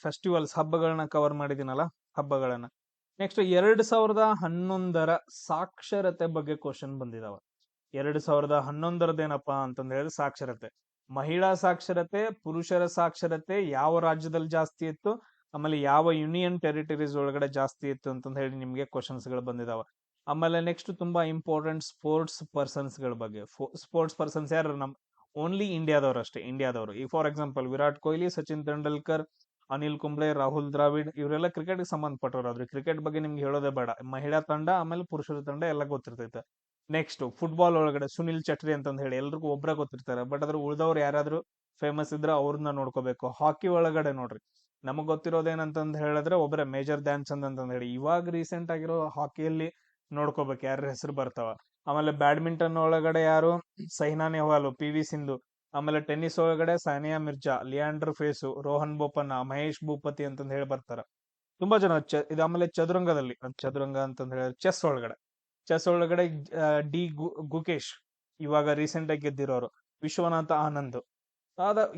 ಫೆಸ್ಟಿವಲ್ಸ್ ಹಬ್ಬಗಳನ್ನ ಕವರ್ ಮಾಡಿದ್ದೀನಲ್ಲ, ಹಬ್ಬಗಳನ್ನ. ನೆಕ್ಸ್ಟ್ 2011 ಸಾಕ್ಷರತೆ ಬಗ್ಗೆ ಕ್ವಶನ್ ಬಂದಿದಾವ. 2011 ಏನಪ್ಪಾ ಅಂತಂದ್ ಹೇಳಿದ್ರೆ ಸಾಕ್ಷರತೆ, ಮಹಿಳಾ ಸಾಕ್ಷರತೆ, ಪುರುಷರ ಸಾಕ್ಷರತೆ ಯಾವ ರಾಜ್ಯದಲ್ಲಿ ಜಾಸ್ತಿ ಇತ್ತು, ಆಮೇಲೆ ಯಾವ ಯೂನಿಯನ್ ಟೆರಿಟರೀಸ್ ಒಳಗಡೆ ಜಾಸ್ತಿ ಇತ್ತು ಅಂತಂದ್ ಹೇಳಿ ನಿಮ್ಗೆ ಕ್ವಶನ್ಸ್ ಗಳು ಬಂದಿದಾವ. ಆಮೇಲೆ ನೆಕ್ಸ್ಟ್ ತುಂಬಾ ಇಂಪಾರ್ಟೆಂಟ್ ಸ್ಪೋರ್ಟ್ಸ್ ಪರ್ಸನ್ಸ್ ಗಳ ಬಗ್ಗೆ. ಸ್ಪೋರ್ಟ್ಸ್ ಪರ್ಸನ್ಸ್ ಯಾರು? ನಮ್ ಓನ್ಲಿ ಇಂಡಿಯಾದವ್ರು ಅಷ್ಟೇ, ಇಂಡಿಯಾದವರು. ಈಗ ಫಾರ್ ಎಕ್ಸಾಂಪಲ್ ವಿರಾಟ್ ಕೊಹ್ಲಿ, ಸಚಿನ್ ತೆಂಡೂಲ್ಕರ್, ಅನಿಲ್ ಕುಂಬ್ಳೆ, ರಾಹುಲ್ ದ್ರಾವಿಡ್, ಇವರೆಲ್ಲ ಕ್ರಿಕೆಟ್ ಗೆ ಸಂಬಂಧಪಟ್ಟವ್ರು. ಕ್ರಿಕೆಟ್ ಬಗ್ಗೆ ನಿಮ್ಗೆ ಹೇಳೋದೇ ಬೇಡ. ಮಹಿಳಾ ತಂಡ ಆಮೇಲೆ ಪುರುಷರ ತಂಡ ಎಲ್ಲ ಗೊತ್ತಿರ್ತೈತೆ. ನೆಕ್ಸ್ಟ್ ಫುಟ್ಬಾಲ್ ಒಳಗಡೆ ಸುನಿಲ್ ಚಟ್ರಿ ಅಂತಂದ್ ಹೇಳಿ ಎಲ್ರಿಗೂ ಒಬ್ರ ಗೊತ್ತಿರ್ತಾರೆ, ಬಟ್ ಅದ್ರ ಉಳ್ದವ್ರು ಯಾರಾದ್ರೂ ಫೇಮಸ್ ಇದ್ರೆ ಅವ್ರನ್ನ ನೋಡ್ಕೋಬೇಕು. ಹಾಕಿ ಒಳಗಡೆ ನೋಡ್ರಿ, ನಮಗ್ ಗೊತ್ತಿರೋದೇನಂತಂದ್ ಹೇಳಿದ್ರೆ ಒಬ್ರೆ ಮೇಜರ್ ಧ್ಯಾನ್ ಚಂದ್ ಅಂತಂದ್ ಹೇಳಿ. ಇವಾಗ ರೀಸೆಂಟ್ ಆಗಿರೋ ಹಾಕಿಯಲ್ಲಿ ನೋಡ್ಕೋಬೇಕು ಯಾರ ಹೆಸರು ಬರ್ತಾವ. ಆಮೇಲೆ ಬ್ಯಾಡ್ಮಿಂಟನ್ ಒಳಗಡೆ ಯಾರು? ಸೈನಾ ನೆಹ್ವಾಲ್, PV ಸಿಂಧು. ಆಮೇಲೆ ಟೆನ್ನಿಸ್ ಒಳಗಡೆ ಸಾನಿಯಾ ಮಿರ್ಜಾ, ಲಿಯಾಂಡರ್ ಫೇಸು, ರೋಹನ್ ಬೋಪಣ್ಣ, ಮಹೇಶ್ ಭೂಪತಿ ಅಂತಂದ್ ಹೇಳಿ ಬರ್ತಾರ. ತುಂಬಾ ಜನ ಇದು. ಆಮೇಲೆ ಚದುರಂಗ ಅಂತಂದ್ ಹೇಳಿ ಚೆಸ್ ಒಳಗಡೆ ಡಿ ಗುಕೇಶ್, ಇವಾಗ ರೀಸೆಂಟ್ ಆಗಿ ಗೆದ್ದಿರೋರು. ವಿಶ್ವನಾಥ ಆನಂದ್.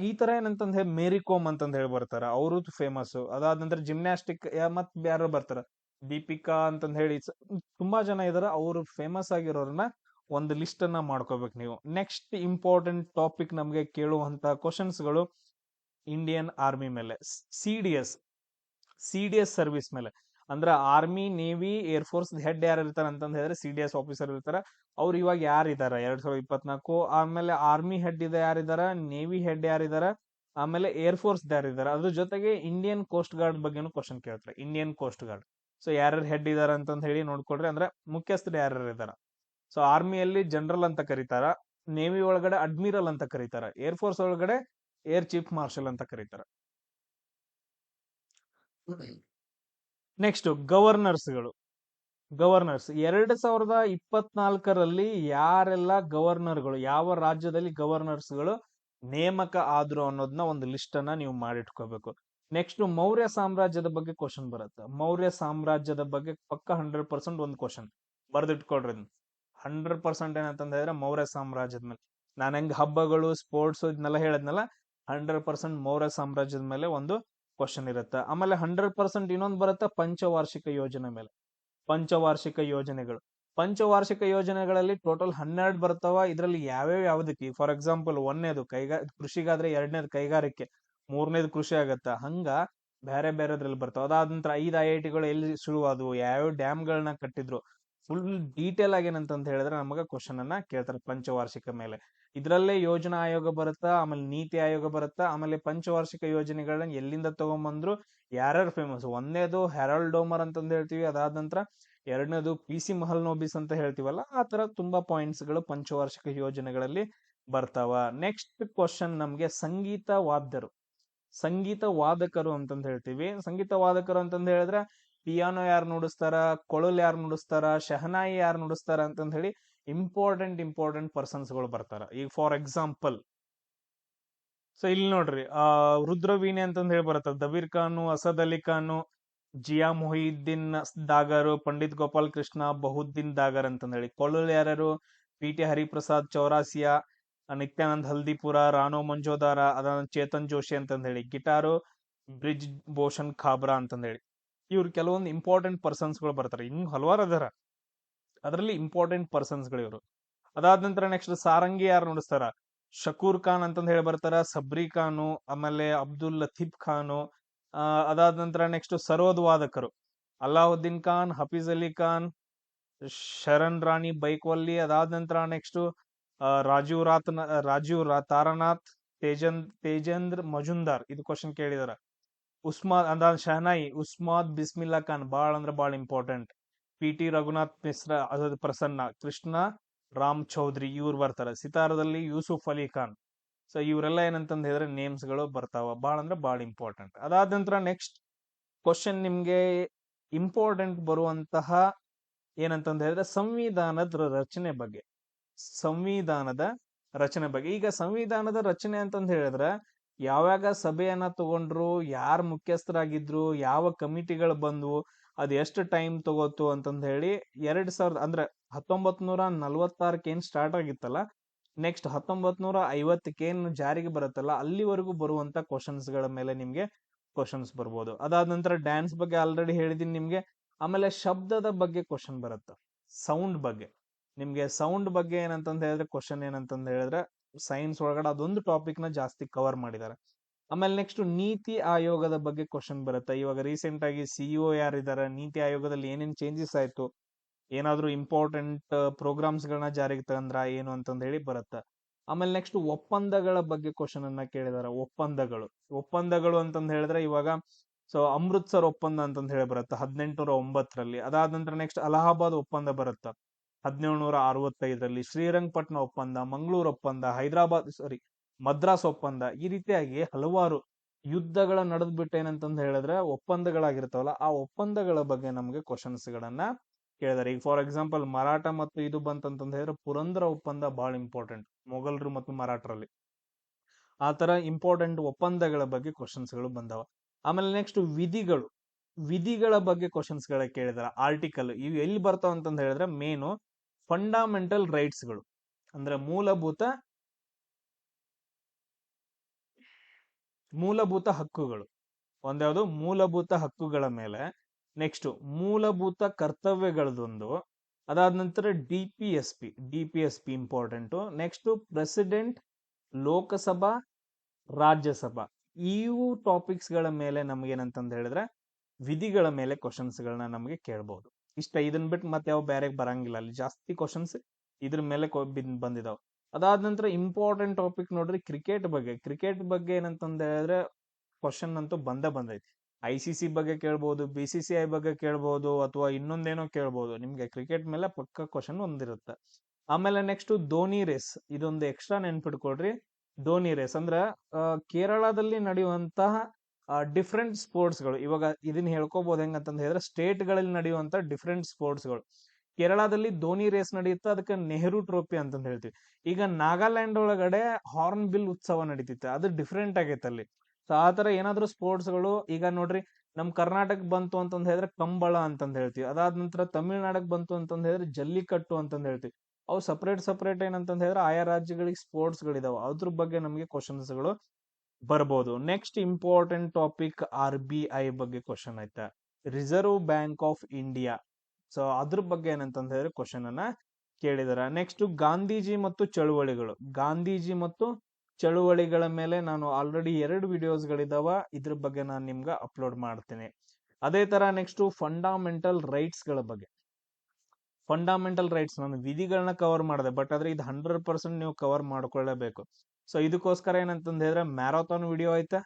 ಈ ತರ ಏನಂತಂದ್ ಹೇಳಿ ಮೇರಿ ಕೋಮ್ ಅಂತಂದ್ ಹೇಳಿ ಬರ್ತಾರ, ಅವರು ಫೇಮಸ್. ಅದಾದ ನಂತರ ಜಿಮ್ನಾಸ್ಟಿಕ್ ಮತ್ ಯಾರು ಬರ್ತಾರ, ದೀಪಿಕಾ ಅಂತಂದ್ ಹೇಳಿ. ತುಂಬಾ ಜನ ಇದಾರ, ಅವರು ಫೇಮಸ್ ಆಗಿರೋರನ್ನ ಒಂದು ಲಿಸ್ಟ್ ಅನ್ನ ಮಾಡ್ಕೋಬೇಕು ನೀವು. ನೆಕ್ಸ್ಟ್ ಇಂಪಾರ್ಟೆಂಟ್ ಟಾಪಿಕ್ ನಮ್ಗೆ ಕೇಳುವಂತ ಕ್ವಶನ್ಸ್ ಗಳು ಇಂಡಿಯನ್ ಆರ್ಮಿ ಮೇಲೆ, CDS ಸರ್ವಿಸ್ ಮೇಲೆ. ಅಂದ್ರೆ ಆರ್ಮಿ, ನೇವಿ, ಏರ್ಫೋರ್ಸ್ ಹೆಡ್ ಯಾರು ಇರ್ತಾರ ಅಂತಂದ್ ಹೇಳಿದ್ರೆ CDS ಆಫೀಸರ್ ಇರ್ತಾರ. ಅವ್ರು ಇವಾಗ ಯಾರಿದಾರ 2024, ಆಮೇಲೆ ಆರ್ಮಿ ಹೆಡ್ ಇದೆ ಯಾರಿದಾರ, ನೇವಿ ಹೆಡ್ ಯಾರಿದಾರ, ಆಮೇಲೆ ಏರ್ಫೋರ್ಸ್ ಯಾರಿದಾರ, ಅದ್ರ ಜೊತೆಗೆ ಇಂಡಿಯನ್ ಕೋಸ್ಟ್ ಗಾರ್ಡ್ ಬಗ್ಗೆನೂ ಕ್ವಶನ್ ಕೇಳ್ತಾರೆ. ಇಂಡಿಯನ್ ಕೋಸ್ಟ್ ಗಾರ್ಡ್ ಸೊ ಯಾರ್ಯಾರು ಹೆಡ್ ಇದಾರ ಅಂತಂದ್ ಹೇಳಿ ನೋಡ್ಕೊಡ್ರಿ. ಅಂದ್ರೆ ಮುಖ್ಯಸ್ಥರು ಯಾರ್ಯಾರು ಇದಾರ. ಸೊ ಆರ್ಮಿಯಲ್ಲಿ ಜನರಲ್ ಅಂತ ಕರೀತಾರ, ನೇವಿ ಒಳಗಡೆ ಅಡ್ಮಿರಲ್ ಅಂತ ಕರೀತಾರ, ಏರ್ ಫೋರ್ಸ್ ಒಳಗಡೆ ಏರ್ ಚೀಫ್ ಮಾರ್ಷಲ್ ಅಂತ ಕರೀತಾರ. ನೆಕ್ಸ್ಟ್ ಗವರ್ನರ್ಸ್ಗಳು. ಗವರ್ನರ್ಸ್ 2024ರಲ್ಲಿ ಯಾರೆಲ್ಲ ಗವರ್ನರ್ಗಳು, ಯಾವ ರಾಜ್ಯದಲ್ಲಿ ಗವರ್ನರ್ಸ್ಗಳು ನೇಮಕ ಆದ್ರು ಅನ್ನೋದನ್ನ ಒಂದು ಲಿಸ್ಟ್ ಅನ್ನ ನೀವು ಮಾಡಿಟ್ಕೋಬೇಕು. ನೆಕ್ಸ್ಟ್ ಮೌರ್ಯ ಸಾಮ್ರಾಜ್ಯದ ಬಗ್ಗೆ ಕ್ವಶನ್ ಬರುತ್ತೆ. ಮೌರ್ಯ ಸಾಮ್ರಾಜ್ಯದ ಬಗ್ಗೆ ಪಕ್ಕ 100% ಒಂದು ಕ್ವಶನ್ ಬರ್ದಿಟ್ಕೊಳ್ರಿ. 100% ಏನಂತಂದ ಹೇಳಿದ್ರೆ ಮೌರ್ಯ ಸಾಮ್ರಾಜ್ಯದ ಮೇಲೆ ನಾನು ಹೆಂಗ್ ಹಬ್ಬಗಳು, ಸ್ಪೋರ್ಟ್ಸ್ ಇದನ್ನೆಲ್ಲ ಹೇಳದ್ನಲ್ಲ, 100% ಮೌರ್ಯ ಸಾಮ್ರಾಜ್ಯದ ಮೇಲೆ ಒಂದು ಕ್ವಶನ್ ಇರುತ್ತೆ. ಆಮೇಲೆ 100% ಇನ್ನೊಂದು ಬರುತ್ತೆ ಪಂಚವಾರ್ಷಿಕ ಯೋಜನೆ ಮೇಲೆ. ಪಂಚವಾರ್ಷಿಕ ಯೋಜನೆಗಳು, ಪಂಚವಾರ್ಷಿಕ ಯೋಜನೆಗಳಲ್ಲಿ ಟೋಟಲ್ 12 ಬರ್ತಾವ. ಇದರಲ್ಲಿ ಯಾವ್ದಕ್ಕೆ, ಫಾರ್ ಎಕ್ಸಾಂಪಲ್ ಒಂದನೇದು ಕೃಷಿಗಾದ್ರೆ, ಎರಡನೇದು ಕೈಗಾರಿಕೆ, ಮೂರನೇದು ಕೃಷಿ ಆಗತ್ತ. ಹಂಗ ಬೇರೆ ಬೇರೆದ್ರಲ್ಲಿ ಬರ್ತಾವ. ಅದಾದ ನಂತರ 5 IITಗಳು ಎಲ್ಲಿ ಶುರುವಾದವು, ಯಾವ ಡ್ಯಾಮ್ಗಳನ್ನ ಕಟ್ಟಿದ್ರು, ಫುಲ್ ಡೀಟೇಲ್ ಆಗಿ ಏನಂತ ಹೇಳಿದ್ರೆ ನಮಗ ಕ್ವಶನ್ ಅನ್ನ ಕೇಳ್ತಾರೆ ಪಂಚವಾರ್ಷಿಕ ಮೇಲೆ. ಇದ್ರಲ್ಲೇ ಯೋಜನಾ ಆಯೋಗ ಬರುತ್ತಾ, ಆಮೇಲೆ ನೀತಿ ಆಯೋಗ ಬರುತ್ತಾ, ಆಮೇಲೆ ಪಂಚವಾರ್ಷಿಕ ಯೋಜನೆಗಳನ್ನ ಎಲ್ಲಿಂದ ತಗೊಂಬಂದ್ರು, ಯಾರ್ಯಾರು ಫೇಮಸ್. ಒಂದನೇದು ಹೆರಾಲ್ಡ್ ಡೋಮರ್ ಅಂತಂದ್ ಹೇಳ್ತೀವಿ, ಅದಾದ ನಂತರ ಎರಡನೇದು PC ಮಹಲ್ನೋಬಿಸ್ ಅಂತ ಹೇಳ್ತೀವಲ್ಲ, ಆ ತರ ತುಂಬಾ ಪಾಯಿಂಟ್ಸ್ ಗಳು ಪಂಚವಾರ್ಷಿಕ ಯೋಜನೆಗಳಲ್ಲಿ ಬರ್ತಾವ. ನೆಕ್ಸ್ಟ್ ಕ್ವಶನ್ ನಮ್ಗೆ ಸಂಗೀತ ವಾದ್ಯರು, ಸಂಗೀತ ವಾದಕರು ಅಂತಂದ್ ಹೇಳ್ತೀವಿ. ಸಂಗೀತ ವಾದಕರು ಅಂತಂದ್ ಹೇಳಿದ್ರೆ ಪಿಯಾನೋ ಯಾರು ನುಡಿಸ್ತಾರ, ಕೊಳಲ್ ಯಾರು ನುಡಿಸ್ತಾರ, ಶಹನಾಯಿ ಯಾರು ನುಡಿಸ್ತಾರ ಅಂತಂದ್ ಹೇಳಿ ಇಂಪಾರ್ಟೆಂಟ್ ಪರ್ಸನ್ಸ್ ಗಳು ಬರ್ತಾರ. ಈಗ ಫಾರ್ ಎಕ್ಸಾಂಪಲ್ ಸೊ ಇಲ್ಲಿ ನೋಡ್ರಿ, ರುದ್ರವೀಣೆ ಅಂತಂದ್ ಹೇಳಿ ಬರುತ್ತೆ. ದಬೀರ್ ಖಾನು, ಅಸದ್ ಅಲಿ ಖಾನು, ಜಿಯಾ ಮೊಹಿಯುದ್ದೀನ್ ದಾಗರು, ಪಂಡಿತ್ ಗೋಪಾಲ್ ಕೃಷ್ಣ, ಬಹುದ್ದೀನ್ ದಾಗರ್ ಅಂತಂದ್ ಹೇಳಿ. ಕೊಳಲು ಯಾರ್ಯಾರು, PT ಹರಿಪ್ರಸಾದ್ ಚೌರಾಸಿಯಾ, ನಿತ್ಯಾನಂದ್ ಹಲ್ದಿಪುರ, ರಾಣೋ ಮಂಜೋದಾರ, ಅದಾದ ಚೇತನ್ ಜೋಶಿ ಅಂತಂದ್ ಹೇಳಿ. ಗಿಟಾರು ಬ್ರಿಜ್ ಭೂಷಣ್ ಖಾಬ್ರಾ ಅಂತಂದ್ ಹೇಳಿ. ಇವ್ರು ಕೆಲವೊಂದು ಇಂಪಾರ್ಟೆಂಟ್ ಪರ್ಸನ್ಸ್ ಗಳು ಬರ್ತಾರೆ. ಇನ್ನು ಹಲವಾರು ಅದರ, ಅದರಲ್ಲಿ ಇಂಪಾರ್ಟೆಂಟ್ ಪರ್ಸನ್ಸ್ ಗಳು ಇವರು. ಅದಾದ ನಂತರ ನೆಕ್ಸ್ಟ್ ಸಾರಂಗಿ ಯಾರು ನುಡಿಸ್ತಾರ, ಶಕೂರ್ ಖಾನ್ ಅಂತಂದ್ ಹೇಳಿ ಬರ್ತಾರ, ಸಬ್ರಿ ಖಾನು, ಆಮೇಲೆ ಅಬ್ದುಲ್ ಲತೀಫ್ ಖಾನು. ಅದಾದ ನಂತರ ನೆಕ್ಸ್ಟ್ ಸರೋದ್ ವಾದಕರು, ಅಲ್ಲಾವುದ್ದೀನ್ ಖಾನ್, ಹಫೀಜ್ ಅಲಿ ಖಾನ್, ಶರಣ್ ರಾಣಿ ಬೈಕ್ವಲ್ಲಿ. ಅದಾದ ನಂತರ ನೆಕ್ಸ್ಟ್ ರಾಜೀವ್ ತಾರಾನಾಥ್, ತೇಜೇಂದ್ರ ಮಜುಂದಾರ್. ಇದು ಕ್ವಶನ್ ಕೇಳಿದಾರ. ಅದಾದ ಶಹನಾಯಿ ಉಸ್ಮಾದ್ ಬಿಸ್ಮಿಲ್ಲಾ ಖಾನ್, ಬಾಳ್ ಅಂದ್ರೆ ಬಾಳ್ ಇಂಪಾರ್ಟೆಂಟ್. PT ರಘುನಾಥ್ ಮಿಶ್ರಾ, ಅದಾದ ಪ್ರಸನ್ನ, ಕೃಷ್ಣ ರಾಮ್ ಚೌಧರಿ, ಇವ್ರು ಬರ್ತಾರೆ. ಸಿತಾರದಲ್ಲಿ ಯೂಸುಫ್ ಅಲಿ ಖಾನ್. ಸೊ ಇವರೆಲ್ಲ ಏನಂತಂದ್ ಹೇಳಿದ್ರೆ ನೇಮ್ಸ್ ಗಳು ಬರ್ತಾವ, ಬಾಳ್ ಅಂದ್ರೆ ಬಾಳ್ ಇಂಪಾರ್ಟೆಂಟ್. ಅದಾದ ನಂತರ ನೆಕ್ಸ್ಟ್ ಕ್ವಶನ್ ನಿಮ್ಗೆ ಇಂಪಾರ್ಟೆಂಟ್ ಬರುವಂತಹ ಏನಂತಂದ್ ಹೇಳಿದ್ರೆ ಸಂವಿಧಾನದ ರಚನೆ ಬಗ್ಗೆ. ಸಂವಿಧಾನದ ರಚನೆ ಬಗ್ಗೆ. ಈಗ ಸಂವಿಧಾನದ ರಚನೆ ಅಂತಂದ್ ಹೇಳಿದ್ರೆ ಯಾವಾಗ ಸಭೆಯನ್ನ ತಗೊಂಡ್ರು, ಯಾರು ಮುಖ್ಯಸ್ಥರಾಗಿದ್ರು, ಯಾವ ಕಮಿಟಿಗಳು ಬಂದ್ವು, ಅದ್ ಎಷ್ಟು ಟೈಮ್ ತಗೋತು ಅಂತಂದ್ ಹೇಳಿ 2000 ಅಂದ್ರೆ 1946 ಏನ್ ಸ್ಟಾರ್ಟ್ ಆಗಿತ್ತಲ್ಲ, ನೆಕ್ಸ್ಟ್ 1950 ಏನ್ ಜಾರಿಗೆ ಬರುತ್ತಲ್ಲ, ಅಲ್ಲಿವರೆಗೂ ಬರುವಂತ ಕ್ವಶನ್ಸ್ ಗಳ ಮೇಲೆ ನಿಮ್ಗೆ ಕ್ವಶನ್ಸ್ ಬರ್ಬೋದು. ಅದಾದ ನಂತರ ಡ್ಯಾನ್ಸ್ ಬಗ್ಗೆ ಆಲ್ರೆಡಿ ಹೇಳಿದೀನಿ ನಿಮ್ಗೆ. ಆಮೇಲೆ ಶಬ್ದದ ಬಗ್ಗೆ ಕ್ವಶನ್ ಬರುತ್ತೆ, ಸೌಂಡ್ ಬಗ್ಗೆ. ನಿಮ್ಗೆ ಸೌಂಡ್ ಬಗ್ಗೆ ಏನಂತಂದ್ ಹೇಳಿದ್ರೆ ಕ್ವಶನ್ ಏನಂತಂದ್ ಹೇಳಿದ್ರೆ ಸೈನ್ಸ್ ಒಳಗಡೆ ಅದೊಂದು ಟಾಪಿಕ್ ನ ಜಾಸ್ತಿ ಕವರ್ ಮಾಡಿದ್ದಾರೆ. ಆಮೇಲೆ ನೆಕ್ಸ್ಟ್ ನೀತಿ ಆಯೋಗದ ಬಗ್ಗೆ ಕ್ವಶನ್ ಬರುತ್ತೆ. ಇವಾಗ ರೀಸೆಂಟ್ ಆಗಿ CEO ಯಾರಿದ್ದಾರೆ, ನೀತಿ ಆಯೋಗದಲ್ಲಿ ಏನೇನ್ ಚೇಂಜಸ್ ಆಯ್ತು, ಏನಾದ್ರೂ ಇಂಪಾರ್ಟೆಂಟ್ ಪ್ರೋಗ್ರಾಮ್ಸ್ ಗಳನ್ನ ಜಾರಿಗೆ ತಗಂದ್ರ ಏನು ಅಂತಂದ್ ಹೇಳಿ ಬರುತ್ತೆ. ಆಮೇಲೆ ನೆಕ್ಸ್ಟ್ ಒಪ್ಪಂದಗಳ ಬಗ್ಗೆ ಕ್ವಶನ್ ಅನ್ನ ಕೇಳಿದಾರೆ. ಒಪ್ಪಂದಗಳು ಅಂತಂದ್ ಹೇಳಿದ್ರೆ ಇವಾಗ ಸೊ ಅಮೃತ್ಸರ್ ಒಪ್ಪಂದ ಅಂತಂದ್ ಹೇಳಿ ಬರುತ್ತೆ 1809ರಲ್ಲಿ. ಅದಾದ ನಂತರ ನೆಕ್ಸ್ಟ್ ಅಲಹಾಬಾದ್ ಒಪ್ಪಂದ ಬರುತ್ತೆ 1765ರಲ್ಲಿ. ಶ್ರೀರಂಗಪಟ್ಟಣ ಒಪ್ಪಂದ, ಮಂಗಳೂರು ಒಪ್ಪಂದ, ಮದ್ರಾಸ್ ಒಪ್ಪಂದ. ಈ ರೀತಿಯಾಗಿ ಹಲವಾರು ಯುದ್ಧಗಳ ನಡೆದ್ಬಿಟ್ಟು ಏನಂತಂದ್ ಹೇಳಿದ್ರೆ ಒಪ್ಪಂದಗಳಾಗಿರ್ತಾವಲ್ಲ, ಆ ಒಪ್ಪಂದಗಳ ಬಗ್ಗೆ ನಮ್ಗೆ ಕ್ವಶನ್ಸ್ ಗಳನ್ನ ಕೇಳಿದಾರೆ. ಈಗ ಫಾರ್ ಎಕ್ಸಾಂಪಲ್ ಮರಾಠ ಮತ್ತು ಇದು ಬಂತಂತಂದ್ ಹೇಳಿದ್ರೆ ಪುರಂದರ ಒಪ್ಪಂದ ಬಹಳ ಇಂಪಾರ್ಟೆಂಟ್, ಮೊಘಲರು ಮತ್ತು ಮರಾಠರಲ್ಲಿ. ಆ ತರ ಇಂಪಾರ್ಟೆಂಟ್ ಒಪ್ಪಂದಗಳ ಬಗ್ಗೆ ಕ್ವಶನ್ಸ್ ಗಳು ಬಂದವ. ಆಮೇಲೆ ನೆಕ್ಸ್ಟ್ ವಿಧಿಗಳ ಬಗ್ಗೆ ಕ್ವಶನ್ಸ್ ಗಳ ಕೇಳಿದಾರೆ. ಆರ್ಟಿಕಲ್ ಇವು ಎಲ್ಲಿ ಬರ್ತಾವ ಅಂತಂದ್ ಹೇಳಿದ್ರೆ ಮೇನು ಫಂಡಮೆಂಟಲ್ ರೈಟ್ಸ್ ಗಳು, ಅಂದ್ರೆ ಮೂಲಭೂತ ಹಕ್ಕುಗಳು. ಒಂದ್ಯಾವುದು ಮೂಲಭೂತ ಹಕ್ಕುಗಳ ಮೇಲೆ, ನೆಕ್ಸ್ಟ್ ಮೂಲಭೂತ ಕರ್ತವ್ಯಗಳದೊಂದು. ಅದಾದ ನಂತರ ಡಿಪಿಎಸ್ಪಿ important. Next president, Lok Sabha, Rajya Sabha. ಇವು ಟಾಪಿಕ್ಸ್ ಗಳ ಮೇಲೆ ನಮ್ಗೇನಂತಂದ್ ಹೇಳಿದ್ರೆ ವಿಧಿಗಳ ಮೇಲೆ ಕ್ವಶನ್ಸ್ಗಳನ್ನ ನಮಗೆ ಕೇಳ್ಬಹುದು. ಇಷ್ಟ, ಇದನ್ನ ಬಿಟ್ಟು ಮತ್ತೆ ಯಾವ ಬೇರೆ ಬರಂಗಿಲ್ಲ, ಅಲ್ಲಿ ಜಾಸ್ತಿ ಕ್ವಶನ್ಸ್ ಇದ್ರ ಮೇಲೆ ಬಂದಿದಾವ್. ಅದಾದ ನಂತರ ಇಂಪಾರ್ಟೆಂಟ್ ಟಾಪಿಕ್ ನೋಡ್ರಿ ಕ್ರಿಕೆಟ್ ಬಗ್ಗೆ. ಕ್ರಿಕೆಟ್ ಬಗ್ಗೆ ಏನಂತಂದ ಹೇಳಿದ್ರೆ ಕ್ವಶನ್ ಅಂತೂ ಬಂದೈತಿ. ICC ಬಗ್ಗೆ ಕೇಳ್ಬಹುದು, BCCI ಬಗ್ಗೆ ಕೇಳ್ಬಹುದು, ಅಥವಾ ಇನ್ನೊಂದೇನೋ ಕೇಳ್ಬಹುದು. ನಿಮ್ಗೆ ಕ್ರಿಕೆಟ್ ಮೇಲೆ ಪಕ್ಕ ಕ್ವಶನ್ ಒಂದಿರುತ್ತೆ. ಆಮೇಲೆ ನೆಕ್ಸ್ಟ್ ಧೋನಿ ರೇಸ್, ಇದೊಂದು ಎಕ್ಸ್ಟ್ರಾ ನೆನ್ಪಿಟ್ಕೊಳ್ರಿ. ಧೋನಿ ರೇಸ್ ಅಂದ್ರ ಕೇರಳದಲ್ಲಿ ನಡೆಯುವಂತಹ ಡಿಫ್ರೆಂಟ್ ಸ್ಪೋರ್ಟ್ಸ್ಗಳು. ಇವಾಗ ಇದನ್ನ ಹೇಳ್ಕೋಬಹುದು ಹೆಂಗಂತಂದ ಹೇಳಿದ್ರೆ ಸ್ಟೇಟ್ ಗಳಲ್ಲಿ ನಡೆಯುವಂತ ಡಿಫ್ರೆಂಟ್ ಸ್ಪೋರ್ಟ್ಸ್ಗಳು. ಕೇರಳದಲ್ಲಿ ಧೋನಿ ರೇಸ್ ನಡೆಯುತ್ತೆ, ಅದಕ್ಕೆ ನೆಹರು ಟ್ರೋಫಿ ಅಂತಂದ ಹೇಳ್ತೀವಿ. ಈಗ ನಾಗಾಲ್ಯಾಂಡ್ ಒಳಗಡೆ ಹಾರ್ನ್ ಬಿಲ್ ಉತ್ಸವ ನಡೀತಿತ್ತು, ಅದು ಡಿಫ್ರೆಂಟ್ ಆಗೈತೆ ಅಲ್ಲಿ. ಸೊ ಆತರ ಏನಾದ್ರು ಸ್ಪೋರ್ಟ್ಸ್ಗಳು ಈಗ ನೋಡ್ರಿ, ನಮ್ ಕರ್ನಾಟಕ ಬಂತು ಅಂತಂದ ಹೇಳಿದ್ರೆ ಕಂಬಳ ಅಂತಂದ ಹೇಳ್ತೀವಿ. ಅದಾದ ನಂತರ ತಮಿಳ್ನಾಡಕ್ ಬಂತು ಅಂತಂದ ಹೇಳಿದ್ರೆ ಜಲ್ಲಿಕಟ್ಟು ಅಂತಂದ ಹೇಳ್ತೀವಿ. ಅವು ಸಪರೇಟ್ ಏನಂತಂದ ಹೇಳಿದ್ರೆ ಆಯಾ ರಾಜ್ಯಗಳಿಗೆ ಸ್ಪೋರ್ಟ್ಸ್ ಗಳಿದಾವೆ, ಅದ್ರ ಬಗ್ಗೆ ನಮಗೆ ಕ್ವಶನ್ಸ್ ಗಳು ಬರ್ಬೋದು. ನೆಕ್ಸ್ಟ್ ಇಂಪಾರ್ಟೆಂಟ್ ಟಾಪಿಕ್ RBI ಬಗ್ಗೆ ಕ್ವಶನ್ ಆಯ್ತಾ, reserve bank of India. So ಅದ್ರ ಬಗ್ಗೆ ಏನಂತಂದ ಹೇಳಿದ್ರೆ ಕ್ವಶನ್ ಅನ್ನ ಕೇಳಿದಾರ. ನೆಕ್ಸ್ಟ್ ಗಾಂಧೀಜಿ ಮತ್ತು ಚಳುವಳಿಗಳು. ಗಾಂಧೀಜಿ ಮತ್ತು ಚಳುವಳಿಗಳ ಮೇಲೆ ನಾನು ಆಲ್ರೆಡಿ 2 ವಿಡಿಯೋಸ್ಗಳಿದಾವ, ಇದ್ರ ಬಗ್ಗೆ ನಾನು ನಿಮ್ಗೆ ಅಪ್ಲೋಡ್ ಮಾಡ್ತೀನಿ. ಅದೇ ತರ ನೆಕ್ಸ್ಟ್ ಫಂಡಮೆಂಟಲ್ ರೈಟ್ಸ್ ಗಳ ಬಗ್ಗೆ. ಫಂಡಮೆಂಟಲ್ ರೈಟ್ಸ್ ನಾನು ವಿಧಿಗಳನ್ನ ಕವರ್ ಮಾಡಿದೆ, ಬಟ್ ಆದ್ರೆ ಇದು 100% ನೀವು ಕವರ್ ಮಾಡ್ಕೊಳ್ಳೇಬೇಕು. ಸೊ ಇದಕ್ಕೋಸ್ಕರ ಏನಂತಂದ ಹೇಳಿದ್ರೆ ಮ್ಯಾರಥಾನ್ ವಿಡಿಯೋ ಐತೆ.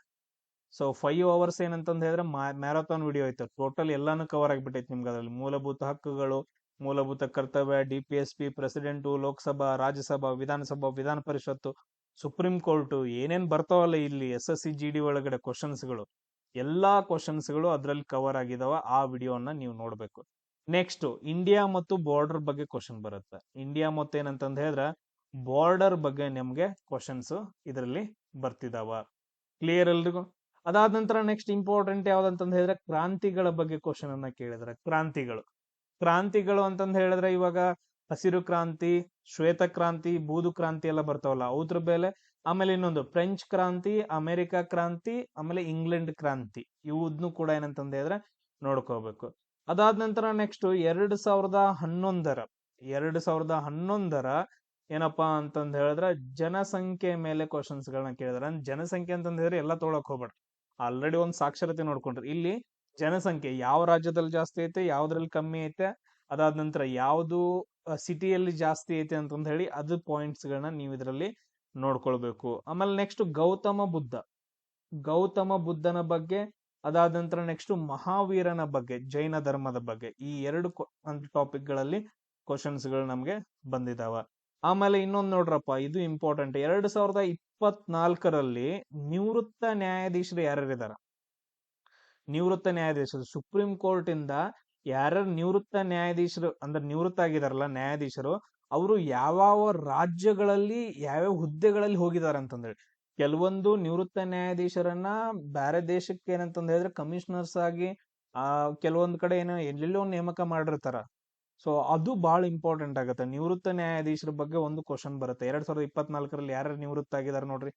ಸೊ 5 hours ಏನಂತಂದ ಹೇಳಿದ್ರೆ ಮ್ಯಾರಥಾನ್ ವಿಡಿಯೋ ಐತೆ. ಟೋಟಲ್ ಎಲ್ಲಾನು ಕವರ್ ಆಗಿಬಿಟ್ಟೈತಿ ನಿಮ್ಗೆ. ಅದರಲ್ಲಿ ಮೂಲಭೂತ ಹಕ್ಕುಗಳು, ಮೂಲಭೂತ ಕರ್ತವ್ಯ, DPSP, ಪ್ರೆಸಿಡೆಂಟು, ಲೋಕಸಭಾ, ರಾಜ್ಯಸಭಾ, ವಿಧಾನಸಭಾ, ವಿಧಾನ ಪರಿಷತ್ತು, ಸುಪ್ರೀಂ ಕೋರ್ಟ್, ಏನೇನ್ ಬರ್ತಾವಲ್ಲ ಇಲ್ಲಿ SSC GD ಒಳಗಡೆ ಕ್ವಶನ್ಸ್ಗಳು, ಎಲ್ಲಾ ಕ್ವಶನ್ಸ್ಗಳು ಅದ್ರಲ್ಲಿ ಕವರ್ ಆಗಿದಾವ. ಆ ವಿಡಿಯೋನ ನೀವು ನೋಡ್ಬೇಕು. ನೆಕ್ಸ್ಟ್ ಇಂಡಿಯಾ ಮತ್ತು ಬಾರ್ಡರ್ ಬಗ್ಗೆ ಕ್ವಶನ್ ಬರುತ್ತೆ. ಇಂಡಿಯಾ ಮತ್ತು ಏನಂತಂದ ಹೇಳಿದ್ರೆ ಬಾರ್ಡರ್ ಬಗ್ಗೆ ನಮ್ಗೆ ಕ್ವಶನ್ಸ್ ಇದರಲ್ಲಿ ಬರ್ತಿದಾವ. ಕ್ಲಿಯರ್ ಎಲ್ರಿಗೂ? ಅದಾದ ನಂತರ ನೆಕ್ಸ್ಟ್ ಇಂಪಾರ್ಟೆಂಟ್ ಯಾವ್ದಂತಂದ ಹೇಳಿದ್ರೆ ಕ್ರಾಂತಿಗಳ ಬಗ್ಗೆ ಕ್ವಶನ್ ಅನ್ನ ಕೇಳಿದ್ರೆ, ಕ್ರಾಂತಿಗಳು ಅಂತಂದ ಹೇಳಿದ್ರೆ ಇವಾಗ ಹಸಿರು ಕ್ರಾಂತಿ, ಶ್ವೇತ ಕ್ರಾಂತಿ, ಬೂದು ಕ್ರಾಂತಿ ಎಲ್ಲ ಬರ್ತಾವಲ್ಲ, ಅದ್ರ ಬೆಲೆ. ಆಮೇಲೆ ಇನ್ನೊಂದು ಫ್ರೆಂಚ್ ಕ್ರಾಂತಿ, ಅಮೆರಿಕ ಕ್ರಾಂತಿ, ಆಮೇಲೆ ಇಂಗ್ಲೆಂಡ್ ಕ್ರಾಂತಿ, ಇವದ್ನು ಕೂಡ ಏನಂತಂದ ಹೇಳಿದ್ರೆ ನೋಡ್ಕೋಬೇಕು. ಅದಾದ ನಂತರ ನೆಕ್ಸ್ಟ್ 2011ರ ಏನಪ್ಪಾ ಅಂತಂದ ಹೇಳಿದ್ರೆ ಜನಸಂಖ್ಯೆ ಮೇಲೆ ಕ್ವಶನ್ಸ್ ಗಳನ್ನ ಕೇಳಿದಾರೆ. ಜನಸಂಖ್ಯೆ ಅಂತಂದ ಹೇಳಿದ್ರೆ ಎಲ್ಲ ತೊಗೊಳಕ್ ಹೋಗ್ಬೇಡ್ರಿ, ಆಲ್ರೆಡಿ ಒಂದ್ ಸಾಕ್ಷರತೆ ನೋಡ್ಕೊಂಡ್ರಿ. ಇಲ್ಲಿ ಜನಸಂಖ್ಯೆ ಯಾವ ರಾಜ್ಯದಲ್ಲಿ ಜಾಸ್ತಿ ಐತೆ, ಯಾವ್ದ್ರಲ್ಲಿ ಕಮ್ಮಿ ಐತೆ, ಅದಾದ ನಂತರ ಯಾವ್ದು ಸಿಟಿಯಲ್ಲಿ ಜಾಸ್ತಿ ಐತೆ ಅಂತಂದ ಹೇಳಿ ಅದು ಪಾಯಿಂಟ್ಸ್ ಗಳನ್ನ ನೀವು ಇದರಲ್ಲಿ ನೋಡ್ಕೊಳ್ಬೇಕು. ಆಮೇಲೆ ನೆಕ್ಸ್ಟ್ ಗೌತಮ ಬುದ್ಧನ ಬಗ್ಗೆ, ಅದಾದ ನಂತರ ನೆಕ್ಸ್ಟ್ ಮಹಾವೀರನ ಬಗ್ಗೆ, ಜೈನ ಧರ್ಮದ ಬಗ್ಗೆ. ಈ 2 ಟಾಪಿಕ್ ಗಳಲ್ಲಿ ಕ್ವಶನ್ಸ್ ಗಳು ನಮ್ಗೆ ಬಂದಿದಾವ. ಆಮೇಲೆ ಇನ್ನೊಂದು ನೋಡ್ರಪ್ಪ, ಇದು ಇಂಪಾರ್ಟೆಂಟ್. 2024ರಲ್ಲಿ ನಿವೃತ್ತ ನ್ಯಾಯಾಧೀಶರು ಯಾರ್ಯಾರಿದಾರ, ನಿವೃತ್ತ ನ್ಯಾಯಾಧೀಶರು ಸುಪ್ರೀಂ ಕೋರ್ಟ್ ಇಂದ ಯಾರ್ಯಾರು ನಿವೃತ್ತ ನ್ಯಾಯಾಧೀಶರು ಅಂದ್ರೆ ನಿವೃತ್ತ ಆಗಿದಾರಲ್ಲ ನ್ಯಾಯಾಧೀಶರು, ಅವರು ಯಾವ ರಾಜ್ಯಗಳಲ್ಲಿ ಯಾವ್ಯಾವ ಹುದ್ದೆಗಳಲ್ಲಿ ಹೋಗಿದಾರ ಅಂತಂದೇಳಿ. ಕೆಲವೊಂದು ನಿವೃತ್ತ ನ್ಯಾಯಾಧೀಶರನ್ನ ಬೇರೆ ದೇಶಕ್ಕೆ ಏನಂತಂದ ಹೇಳಿದ್ರೆ ಕಮಿಷನರ್ಸ್ ಆಗಿ ಕೆಲವೊಂದ್ ಕಡೆ ಏನೋ ಎಲ್ಲೆಲ್ಲೋ ನೇಮಕ ಮಾಡಿರ್ತಾರ. ಸೊ ಅದು ಬಹಳ ಇಂಪಾರ್ಟೆಂಟ್ ಆಗುತ್ತೆ. ನಿವೃತ್ತ ನ್ಯಾಯಾಧೀಶರ ಬಗ್ಗೆ ಒಂದು ಕ್ವಶನ್ ಬರುತ್ತೆ. 2024ರಲ್ಲಿ ಯಾರ್ಯಾರು ನಿವೃತ್ತ ಆಗಿದಾರೆ ನೋಡ್ರಿ.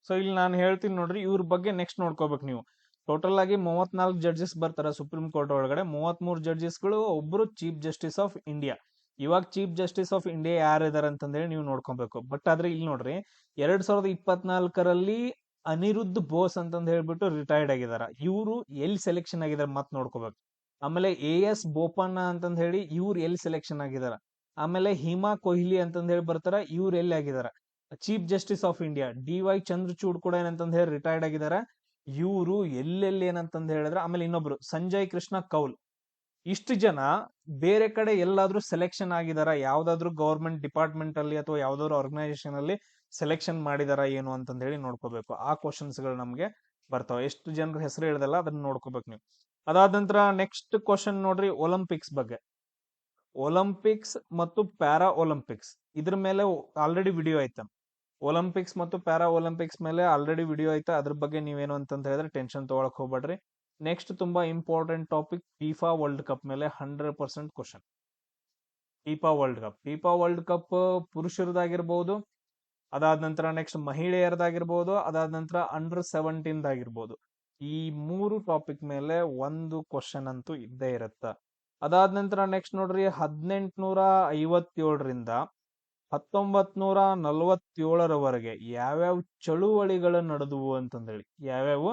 ಸೊ ಇಲ್ಲಿ ನಾನು ಹೇಳ್ತೀನಿ ನೋಡ್ರಿ, ಇವ್ರ ಬಗ್ಗೆ ನೆಕ್ಸ್ಟ್ ನೋಡ್ಕೋಬೇಕು ನೀವು. ಟೋಟಲ್ ಆಗಿ 34 ಜಡ್ಜಸ್ ಬರ್ತಾರ ಸುಪ್ರೀಂ ಕೋರ್ಟ್ ಒಳಗಡೆ. 33 ಜಡ್ಜಸ್ಗಳು, ಒಬ್ರು ಚೀಫ್ ಜಸ್ಟಿಸ್ ಆಫ್ ಇಂಡಿಯಾ. ಇವಾಗ ಚೀಫ್ ಜಸ್ಟಿಸ್ ಆಫ್ ಇಂಡಿಯಾ ಯಾರಿದಾರೆ ಅಂತಂದೇಳಿ ನೀವು ನೋಡ್ಕೊಬೇಕು. ಬಟ್ ಆದ್ರೆ ಇಲ್ಲಿ ನೋಡ್ರಿ 2024ರಲ್ಲಿ ಅನಿರುದ್ಧ್ ಬೋಸ್ ಅಂತಂದ ಹೇಳ್ಬಿಟ್ಟು ರಿಟೈರ್ಡ್ ಆಗಿದಾರ. ಇವ್ರು ಎಲ್ಲಿ ಸೆಲೆಕ್ಷನ್ ಆಗಿದಾರ ಮತ್ ನೋಡ್ಕೋಬೇಕು. ಆಮೇಲೆ AS ಬೋಪಣ್ಣ ಅಂತಂದ ಹೇಳಿ ಇವ್ರು ಎಲ್ಲಿ ಸೆಲೆಕ್ಷನ್ ಆಗಿದಾರ. ಆಮೇಲೆ ಹಿಮಾ ಕೊಹ್ಲಿ ಅಂತಂದ ಹೇಳಿ ಬರ್ತಾರ, ಇವ್ರು ಎಲ್ಲಿ ಆಗಿದಾರ. Chief Justice of India DY Chandrachud ಕೂಡ ಏನಂತಂದ ಹೇಳಿ ರಿಟೈರ್ಡ್ ಆಗಿದಾರ, ಇವ್ರು ಎಲ್ಲೆಲ್ಲಿ ಏನಂತಂದ ಹೇಳಿದ್ರ. ಆಮೇಲೆ ಇನ್ನೊಬ್ರು ಸಂಜಯ್ ಕೃಷ್ಣ ಕೌಲ್. ಇಷ್ಟು ಜನ ಬೇರೆ ಕಡೆ ಎಲ್ಲಾದ್ರೂ ಸೆಲೆಕ್ಷನ್ ಆಗಿದಾರ, ಯಾವ್ದಾದ್ರು ಗವರ್ಮೆಂಟ್ ಡಿಪಾರ್ಟ್ಮೆಂಟ್ ಅಲ್ಲಿ ಅಥವಾ ಯಾವ್ದಾದ್ರು ಆರ್ಗನೈಸೇಷನ್ ಅಲ್ಲಿ ಸೆಲೆಕ್ಷನ್ ಮಾಡಿದಾರ ಏನು ಅಂತಂದ ಹೇಳಿ ನೋಡ್ಕೋಬೇಕು. ಆ ಕ್ವಶನ್ಸ್ ಗಳು ನಮ್ಗೆ ಬರ್ತಾವ. ಎಷ್ಟು ಜನರ ಹೆಸರು ಹೇಳಿದಲ್ಲ ಅದನ್ನ ನೋಡ್ಕೋಬೇಕು ನೀವು. ಅದಾದ ನಂತರ ನೆಕ್ಸ್ಟ್ ಕ್ವಶನ್ ನೋಡ್ರಿ, ಒಲಿಂಪಿಕ್ಸ್ ಬಗ್ಗೆ. ಒಲಿಂಪಿಕ್ಸ್ ಮತ್ತು ಪ್ಯಾರಾ ಒಲಿಂಪಿಕ್ಸ್ ಇದ್ರ ಮೇಲೆ ಆಲ್ರೆಡಿ ವಿಡಿಯೋ ಐತ. ಒಲಿಂಪಿಕ್ಸ್ ಮತ್ತು ಪ್ಯಾರಾ ಒಲಿಂಪಿಕ್ಸ್ ಮೇಲೆ ಆಲ್ರೆಡಿ ವಿಡಿಯೋ ಐತೆ. ಅದ್ರ ಬಗ್ಗೆ ನೀವೇನು ಅಂತಂತ ಹೇಳಿದ್ರೆ ಟೆನ್ಷನ್ ತಗೊಳಕ್ ಹೋಗ್ಬೇಡ್ರಿ. ನೆಕ್ಸ್ಟ್ ತುಂಬಾ important topic FIFA world cup ಮೇಲೆ 100% ಕ್ವಶನ್. FIFA ವರ್ಲ್ಡ್ ಕಪ್ ಪುರುಷರದಾಗಿರ್ಬಹುದು, ಅದಾದ ನಂತರ ನೆಕ್ಸ್ಟ್ ಮಹಿಳೆಯರದಾಗಿರ್ಬಹುದು, ಅದಾದ ನಂತರ ಅಂಡರ್-17 ಆಗಿರ್ಬೋದು. ಈ 3 ಟಾಪಿಕ್ ಮೇಲೆ ಒಂದು ಕ್ವಶನ್ ಅಂತೂ ಇದ್ದೇ ಇರತ್ತ. ಅದಾದ ನಂತರ ನೆಕ್ಸ್ಟ್ ನೋಡ್ರಿ 1857ರಿಂದ 1947ರವರೆಗೆ ಯಾವ್ಯಾವ ಚಳುವಳಿಗಳು ನಡೆದುವು ಅಂತಂದೇಳಿ, ಯಾವ್ಯಾವ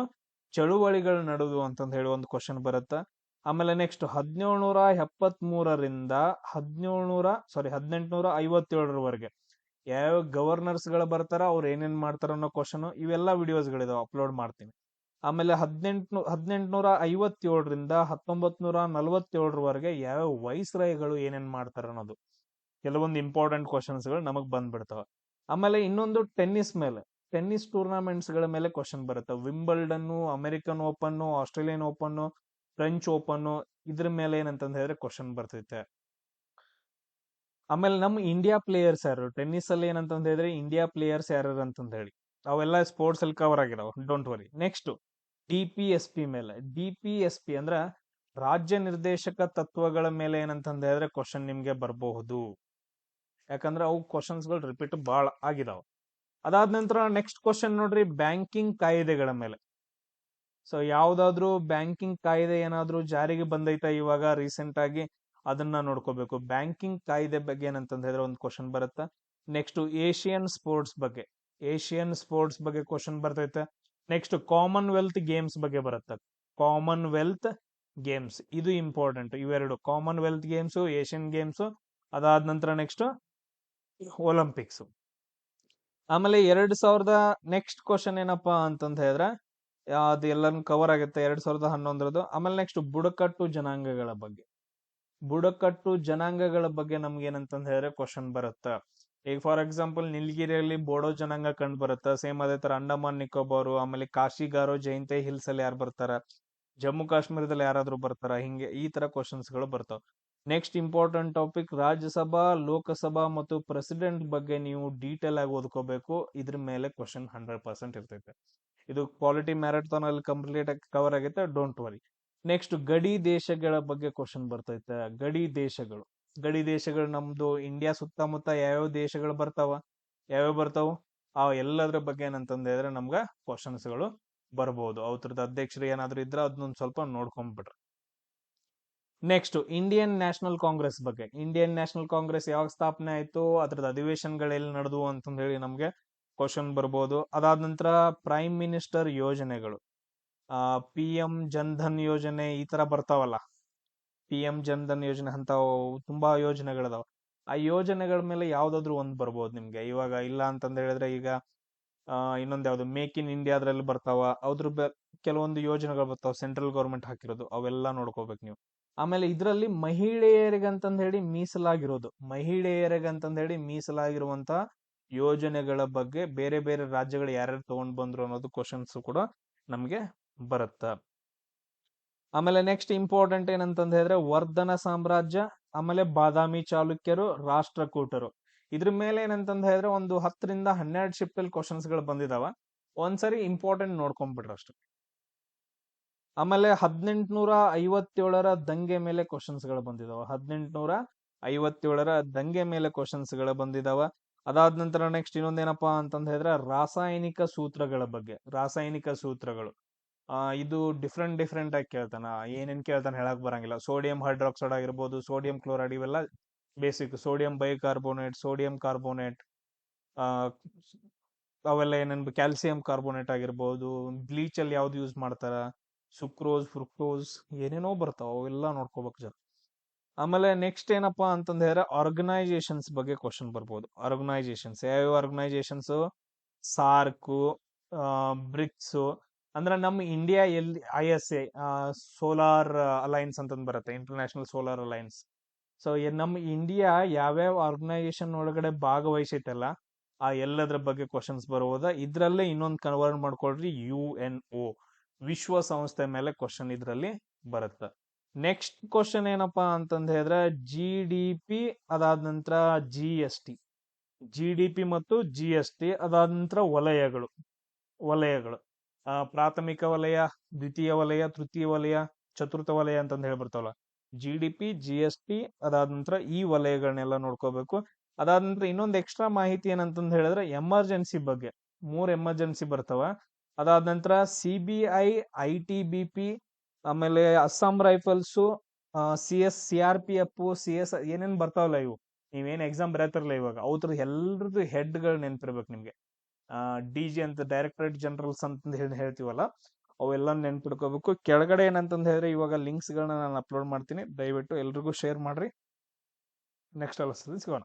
ಚಳುವಳಿಗಳು ನಡೆದು ಅಂತಂದ್ ಹೇಳಿ ಒಂದು ಕ್ವಶನ್ ಬರುತ್ತ. ಆಮೇಲೆ ನೆಕ್ಸ್ಟ್ 1773ರಿಂದ 1857ರವರೆಗೆ ಯಾವ ಗವರ್ನರ್ಸ್ ಗಳು ಬರ್ತಾರ, ಅವ್ರು ಏನೇನ್ ಮಾಡ್ತಾರ ಅನ್ನೋ ಕ್ವಶನ್, ಇವೆಲ್ಲ ವಿಡಿಯೋಸ್ಗಳಿದಾವೆ, ಅಪ್ಲೋಡ್ ಮಾಡ್ತೀನಿ. ಆಮೇಲೆ 1857ರಿಂದ 1947ರವರೆಗೆ ಯಾವ ವೈಸ್ರಾಯ್ಗಳು ಏನೇನ್ ಮಾಡ್ತಾರ ಅನ್ನೋದು ಕೆಲವೊಂದು ಇಂಪಾರ್ಟೆಂಟ್ ಕ್ವಶನ್ಸ್ ಗಳು ನಮಗ್ ಬಂದ್ಬಿಡ್ತಾವ. ಆಮೇಲೆ ಇನ್ನೊಂದು ಟೆನ್ನಿಸ್ ಟೂರ್ನಮೆಂಟ್ಸ್ ಗಳ ಮೇಲೆ ಕ್ವಶನ್ ಬರುತ್ತೆ. Wimbledon, American open, Australian open, French open, ಇದ್ರ ಮೇಲೆ ಏನಂತಂದ್ ಹೇಳಿದ್ರೆ ಕ್ವಶನ್ ಬರ್ತೈತೆ. ಆಮೇಲೆ ನಮ್ಮ ಇಂಡಿಯಾ ಪ್ಲೇಯರ್ಸ್ ಯಾರು, ಟೆನ್ನಿಸ್ ಅಲ್ಲಿ ಏನಂತಂದ್ ಹೇಳಿದ್ರೆ ಇಂಡಿಯಾ ಪ್ಲೇಯರ್ಸ್ ಯಾರು ಅಂತಂದ್ ಹೇಳಿ ಅವೆಲ್ಲ ಸ್ಪೋರ್ಟ್ಸ್ ಅಲ್ಲಿ ಕವರ್ ಆಗಿದಾವ, ಡೋಂಟ್ ವರಿ. ನೆಕ್ಸ್ಟ್ DPSP ಮೇಲೆ, DPSP ಅಂದ್ರ ರಾಜ್ಯ ನಿರ್ದೇಶಕ ತತ್ವಗಳ ಮೇಲೆ ಏನಂತಂದ್ ಹೇಳಿದ್ರೆ ಕ್ವಶನ್ ನಿಮ್ಗೆ ಬರಬಹುದು, ಯಾಕಂದ್ರೆ ಅವು ಕ್ವಶನ್ಸ್ ಗಳು ರಿಪೀಟ್ ಬಾಳ ಆಗಿದಾವ. ಅದಾದ ನಂತರ ನೆಕ್ಸ್ಟ್ ಕ್ವಶನ್ ನೋಡ್ರಿ, ಬ್ಯಾಂಕಿಂಗ್ ಕಾಯ್ದೆಗಳ ಮೇಲೆ. ಸೊ ಯಾವ್ದಾದ್ರು ಬ್ಯಾಂಕಿಂಗ್ ಕಾಯ್ದೆ ಏನಾದ್ರು ಜಾರಿಗೆ ಬಂದೈತಾ ಇವಾಗ ರೀಸೆಂಟ್ ಆಗಿ, ಅದನ್ನ ನೋಡ್ಕೋಬೇಕು. ಬ್ಯಾಂಕಿಂಗ್ ಕಾಯ್ದೆ ಬಗ್ಗೆ ಏನಂತಂದ್ ಹೇಳಿದ್ರೆ ಒಂದು ಕ್ವಶನ್ ಬರುತ್ತೆ. ನೆಕ್ಸ್ಟ್ ಏಷಿಯನ್ ಸ್ಪೋರ್ಟ್ಸ್ ಬಗ್ಗೆ ಕ್ವಶನ್ ಬರ್ತೈತೆ. ನೆಕ್ಸ್ಟ್ ಕಾಮನ್ವೆಲ್ತ್ ಗೇಮ್ಸ್ ಬಗ್ಗೆ ಬರುತ್ತೆ. ಕಾಮನ್ವೆಲ್ತ್ ಗೇಮ್ಸ್ ಇದು ಇಂಪಾರ್ಟೆಂಟ್, ಇವೆರಡು, ಕಾಮನ್ವೆಲ್ತ್ ಗೇಮ್ಸ್, ಏಷ್ಯನ್ ಗೇಮ್ಸ್, ಅದಾದ ನಂತರ ನೆಕ್ಸ್ಟ್ ಒಲಿಂಪಿಕ್ಸ್. ಆಮೇಲೆ 2000 ನೆಕ್ಸ್ಟ್ ಕ್ವಶನ್ ಏನಪ್ಪಾ ಅಂತಂತ ಹೇಳಿದ್ರೆ ಅದು ಎಲ್ಲಾನು ಕವರ್ ಆಗುತ್ತೆ 2011ರದು. ಆಮೇಲೆ ನೆಕ್ಸ್ಟ್ ಬುಡಕಟ್ಟು ಜನಾಂಗಗಳ ಬಗ್ಗೆ ನಮ್ಗೆ ಏನಂತಂದ್ ಹೇಳಿದ್ರೆ ಕ್ವಶನ್ ಬರುತ್ತೆ. ಈಗ ಫಾರ್ ಎಕ್ಸಾಂಪಲ್ ನೀಲಗಿರಿಯಲ್ಲಿ ಬೋಡೋ ಜನಾಂಗ ಕಂಡು ಬರುತ್ತೆ. ಸೇಮ್ ಅದೇ ತರ ಅಂಡಮಾನ್ ನಿಕೋಬಾರ್, ಆಮೇಲೆ ಕಾಶಿಗಾರೋ, ಜೈಂತೆ ಹಿಲ್ಸ್ ಅಲ್ಲಿ ಯಾರು ಬರ್ತಾರ, ಜಮ್ಮು ಕಾಶ್ಮೀರದಲ್ಲಿ ಯಾರಾದ್ರೂ ಬರ್ತಾರ, ಹಿಂಗೆ ಈ ತರ ಕ್ವಶನ್ಸ್ ಗಳು ಬರ್ತಾವ. Next important topic, Rajya Sabha, Lok Sabha ಮತ್ತು ಪ್ರೆಸಿಡೆಂಟ್ ಬಗ್ಗೆ ನೀವು ಡೀಟೇಲ್ ಆಗಿ ಓದ್ಕೋಬೇಕು. ಇದ್ರ ಮೇಲೆ ಕ್ವಶನ್ 100% ಇರ್ತೈತೆ. ಇದು ಕ್ವಾಲಿಟಿ ಮ್ಯಾರಥಾನ್ ಅಲ್ಲಿ ಕಂಪ್ಲೀಟ್ ಆಗಿ ಕವರ್ ಆಗೈತೆ, ಡೋಂಟ್ ವರಿ. ನೆಕ್ಸ್ಟ್ ಗಡಿ ದೇಶಗಳ ಬಗ್ಗೆ ಕ್ವಶನ್ ಬರ್ತೈತೆ. ಗಡಿ ದೇಶಗಳು ನಮ್ದು ಇಂಡಿಯಾ ಸುತ್ತಮುತ್ತ ಯಾವ್ಯಾವ ದೇಶಗಳು ಬರ್ತಾವ ಆ ಎಲ್ಲದ್ರ ಬಗ್ಗೆ ಏನಂತಂದ ಹೇಳಿದ್ರೆ ನಮ್ಗ ಕ್ವಶನ್ಸ್ ಗಳು ಬರ್ಬೋದು. ಅವ್ರದ್ದು ಅಧ್ಯಕ್ಷರು ಏನಾದ್ರು ಇದ್ರೆ ಅದನ್ನೊಂದ್ ಸ್ವಲ್ಪ ನೋಡ್ಕೊಂಡ್ಬಿಡ್ರಿ. ನೆಕ್ಸ್ಟ್ ಇಂಡಿಯನ್ ನ್ಯಾಷನಲ್ ಕಾಂಗ್ರೆಸ್ ಬಗ್ಗೆ. ಇಂಡಿಯನ್ ನ್ಯಾಷನಲ್ ಕಾಂಗ್ರೆಸ್ ಯಾವಾಗ ಸ್ಥಾಪನೆ ಆಯ್ತು, ಅದ್ರದ್ದು ಅಧಿವೇಶನಗಳೆಲ್ಲಿ ನಡೆದವು ಅಂತಂದ್ ಹೇಳಿ ನಮ್ಗೆ ಕ್ವಶನ್ ಬರ್ಬೋದು. ಅದಾದ ನಂತರ ಪ್ರೈಮ್ ಮಿನಿಸ್ಟರ್ ಯೋಜನೆಗಳು, PM ಜನ್ಧನ್ ಯೋಜನೆ ಈ ತರ ಬರ್ತಾವಲ್ಲ, PM ಜನ್ಧನ್ ಯೋಜನೆ ಅಂತ ತುಂಬಾ ಯೋಜನೆಗಳಿದಾವ. ಆ ಯೋಜನೆಗಳ ಮೇಲೆ ಯಾವ್ದಾದ್ರು ಒಂದ್ ಬರ್ಬೋದು ನಿಮ್ಗೆ. ಇವಾಗ ಇಲ್ಲ ಅಂತಂದ್ ಹೇಳಿದ್ರೆ ಈಗ ಇನ್ನೊಂದ್ ಯಾವ್ದು ಮೇಕ್ ಇನ್ ಇಂಡಿಯಾ ಅದ್ರಲ್ಲಿ ಬರ್ತಾವ, ಕೆಲವೊಂದು ಯೋಜನೆಗಳು ಬರ್ತಾವ ಸೆಂಟ್ರಲ್ ಗೌರ್ಮೆಂಟ್ ಹಾಕಿರೋದು, ಅವೆಲ್ಲ ನೋಡ್ಕೋಬೇಕು ನೀವು. ಆಮೇಲೆ ಇದ್ರಲ್ಲಿ ಮಹಿಳೆಯರಿಗಂತಂದ್ ಹೇಳಿ ಮೀಸಲಾಗಿರುವಂತ ಯೋಜನೆಗಳ ಬಗ್ಗೆ ಬೇರೆ ಬೇರೆ ರಾಜ್ಯಗಳು ಯಾರ್ಯಾರು ತಗೊಂಡ್ ಬಂದ್ರು ಅನ್ನೋದು ಕ್ವಶನ್ಸ್ ಕೂಡ ನಮ್ಗೆ ಬರುತ್ತ. ಆಮೇಲೆ ನೆಕ್ಸ್ಟ್ ಇಂಪಾರ್ಟೆಂಟ್ ಏನಂತಂದ್ ಹೇಳಿದ್ರೆ ವರ್ಧನ ಸಾಮ್ರಾಜ್ಯ, ಆಮೇಲೆ ಬಾದಾಮಿ ಚಾಲುಕ್ಯರು, ರಾಷ್ಟ್ರಕೂಟರು. ಇದ್ರ ಮೇಲೆ ಏನಂತಂದ್ ಹೇಳಿದ್ರೆ ಒಂದು 10ರಿಂದ 12 ಶಿಫ್ಟ್ ಅಲ್ಲಿ ಕ್ವಶನ್ಸ್ ಗಳು ಬಂದಿದಾವ. ಒಂದ್ಸರಿ ಇಂಪಾರ್ಟೆಂಟ್ ನೋಡ್ಕೊಂಡ್ಬಿಡ್ರಿ ಅಷ್ಟೇ. ಆಮೇಲೆ 1857ರ ದಂಗೆ ಮೇಲೆ ಕ್ವಶನ್ಸ್ ಗಳು ಬಂದಿದಾವ. 1857ರ ದಂಗೆ ಮೇಲೆ ಕ್ವಶನ್ಸ್ ಗಳು ಬಂದಿದಾವ. ಅದಾದ ನಂತರ ನೆಕ್ಸ್ಟ್ ಇನ್ನೊಂದೇನಪ್ಪಾ ಅಂತಂದ್ ಹೇಳಿದ್ರೆ ರಾಸಾಯನಿಕ ಸೂತ್ರಗಳು. ಇದು ಡಿಫ್ರೆಂಟ್ ಆಗಿ ಕೇಳ್ತಾನ, ಏನೇನ್ ಕೇಳ್ತಾನೆ ಹೇಳಕ್ ಬರಂಗಿಲ್ಲ. ಸೋಡಿಯಂ ಹೈಡ್ರಾಕ್ಸೈಡ್ ಆಗಿರ್ಬೋದು, ಸೋಡಿಯಂ ಕ್ಲೋರೈಡ್, ಇವೆಲ್ಲ basic. Sodium bicarbonate, sodium carbonate, ಅವೆಲ್ಲ ಏನೇನ್, ಕ್ಯಾಲ್ಸಿಯಂ ಕಾರ್ಬೋನೇಟ್ ಆಗಿರ್ಬೋದು, ಬ್ಲೀಚ್ ಅಲ್ಲಿ ಯಾವ್ದು ಯೂಸ್ ಮಾಡ್ತಾರ, ಸುಕ್ರೋಸ್, ಫ್ರುಕ್ಟೋಸ್, ಏನೇನೋ ಬರ್ತಾವ, ಅವೆಲ್ಲ ನೋಡ್ಕೋಬೇಕು ಜರ. ಆಮೇಲೆ ನೆಕ್ಸ್ಟ್ ಏನಪ್ಪಾ ಅಂತಂದ್ ಹೇಳಿದ್ರೆ ಆರ್ಗನೈಸೇಷನ್ಸ್ ಬಗ್ಗೆ ಕ್ವಶನ್ ಬರ್ಬೋದು. ಯಾವ ಆರ್ಗನೈಸೇಷನ್ಸ್, ಸಾರ್ಕ್, ಬ್ರಿಕ್ಸ್, ಅಂದ್ರೆ ನಮ್ಮ ಇಂಡಿಯಾ ಎಲ್ಲಿ ISA ಸೋಲಾರ್ ಅಲೈನ್ಸ್ ಅಂತಂದ್ ಬರುತ್ತೆ, ಇಂಟರ್ನ್ಯಾಷನಲ್ ಸೋಲಾರ್ ಅಲೈನ್ಸ್. ಸೊ ನಮ್ಮ ಇಂಡಿಯಾ ಯಾವ್ಯಾವ ಆರ್ಗನೈಸೇಷನ್ ಒಳಗಡೆ ಭಾಗವಹಿಸೈತಲ್ಲ ಆ ಎಲ್ಲದ್ರ ಬಗ್ಗೆ ಕ್ವಶನ್ಸ್ ಬರುವುದ. ಇದ್ರಲ್ಲೇ ಇನ್ನೊಂದು ಕನ್ವರ್ಟ್ ಮಾಡ್ಕೊಳ್ರಿ, UNO ವಿಶ್ವಸಂಸ್ಥೆ ಮೇಲೆ ಕ್ವಶನ್ ಇದ್ರಲ್ಲಿ ಬರುತ್ತೆ. ನೆಕ್ಸ್ಟ್ ಕ್ವಶನ್ ಏನಪ್ಪಾ ಅಂತಂದ್ ಹೇಳಿದ್ರೆ GDP, ಅದಾದ ನಂತರ GST ಮತ್ತು GST, ಅದಾದ ನಂತರ ವಲಯಗಳು. ಪ್ರಾಥಮಿಕ ವಲಯ, ದ್ವಿತೀಯ ವಲಯ, ತೃತೀಯ ವಲಯ, ಚತುರ್ಥ ವಲಯ ಅಂತಂದ್ ಹೇಳಿ ಬರ್ತಾವಲ್ಲ. GDP, GST, ಅದಾದ ನಂತರ ಈ ವಲಯಗಳನ್ನೆಲ್ಲ ನೋಡ್ಕೋಬೇಕು. ಅದಾದ ನಂತರ ಇನ್ನೊಂದು ಎಕ್ಸ್ಟ್ರಾ ಮಾಹಿತಿ ಏನಂತಂದ್ ಹೇಳಿದ್ರೆ ಎಮರ್ಜೆನ್ಸಿ ಬಗ್ಗೆ 3 ಎಮರ್ಜೆನ್ಸಿ ಬರ್ತಾವ. ಅದಾದ ನಂತರ CBI, ITBP, ಆಮೇಲೆ ಅಸ್ಸಾಂ ರೈಫಲ್ಸ್, CRPF, CS ಏನೇನ್ ಬರ್ತಾವಲ್ಲ ಇವು, ನೀವೇನ್ ಎಕ್ಸಾಮ್ ಬರೆಯತ್ತಿರಲ್ಲ ಇವಾಗ, ಅವ್ರದ್ದು ಎಲ್ರದ್ದು ಹೆಡ್ ಗಳು ನೆನ್ಪಿರ್ಬೇಕು ನಿಮ್ಗೆ. DG ಅಂತ ಡೈರೆಕ್ಟರೇಟ್ ಜನರಲ್ಸ್ ಅಂತ ಹೇಳ್ತೀವಲ್ಲ, ಅವೆಲ್ಲ ನೆನ್ಪಿಡ್ಕೋಬೇಕು. ಕೆಳಗಡೆ ಏನಂತಂದ್ ಹೇಳಿದ್ರೆ ಇವಾಗ ಲಿಂಕ್ಸ್ಗಳನ್ನ ನಾನು ಅಪ್ಲೋಡ್ ಮಾಡ್ತೀನಿ, ದಯವಿಟ್ಟು ಎಲ್ರಿಗೂ ಶೇರ್ ಮಾಡ್ರಿ. ನೆಕ್ಸ್ಟ್ ಸಿಗೋಣ.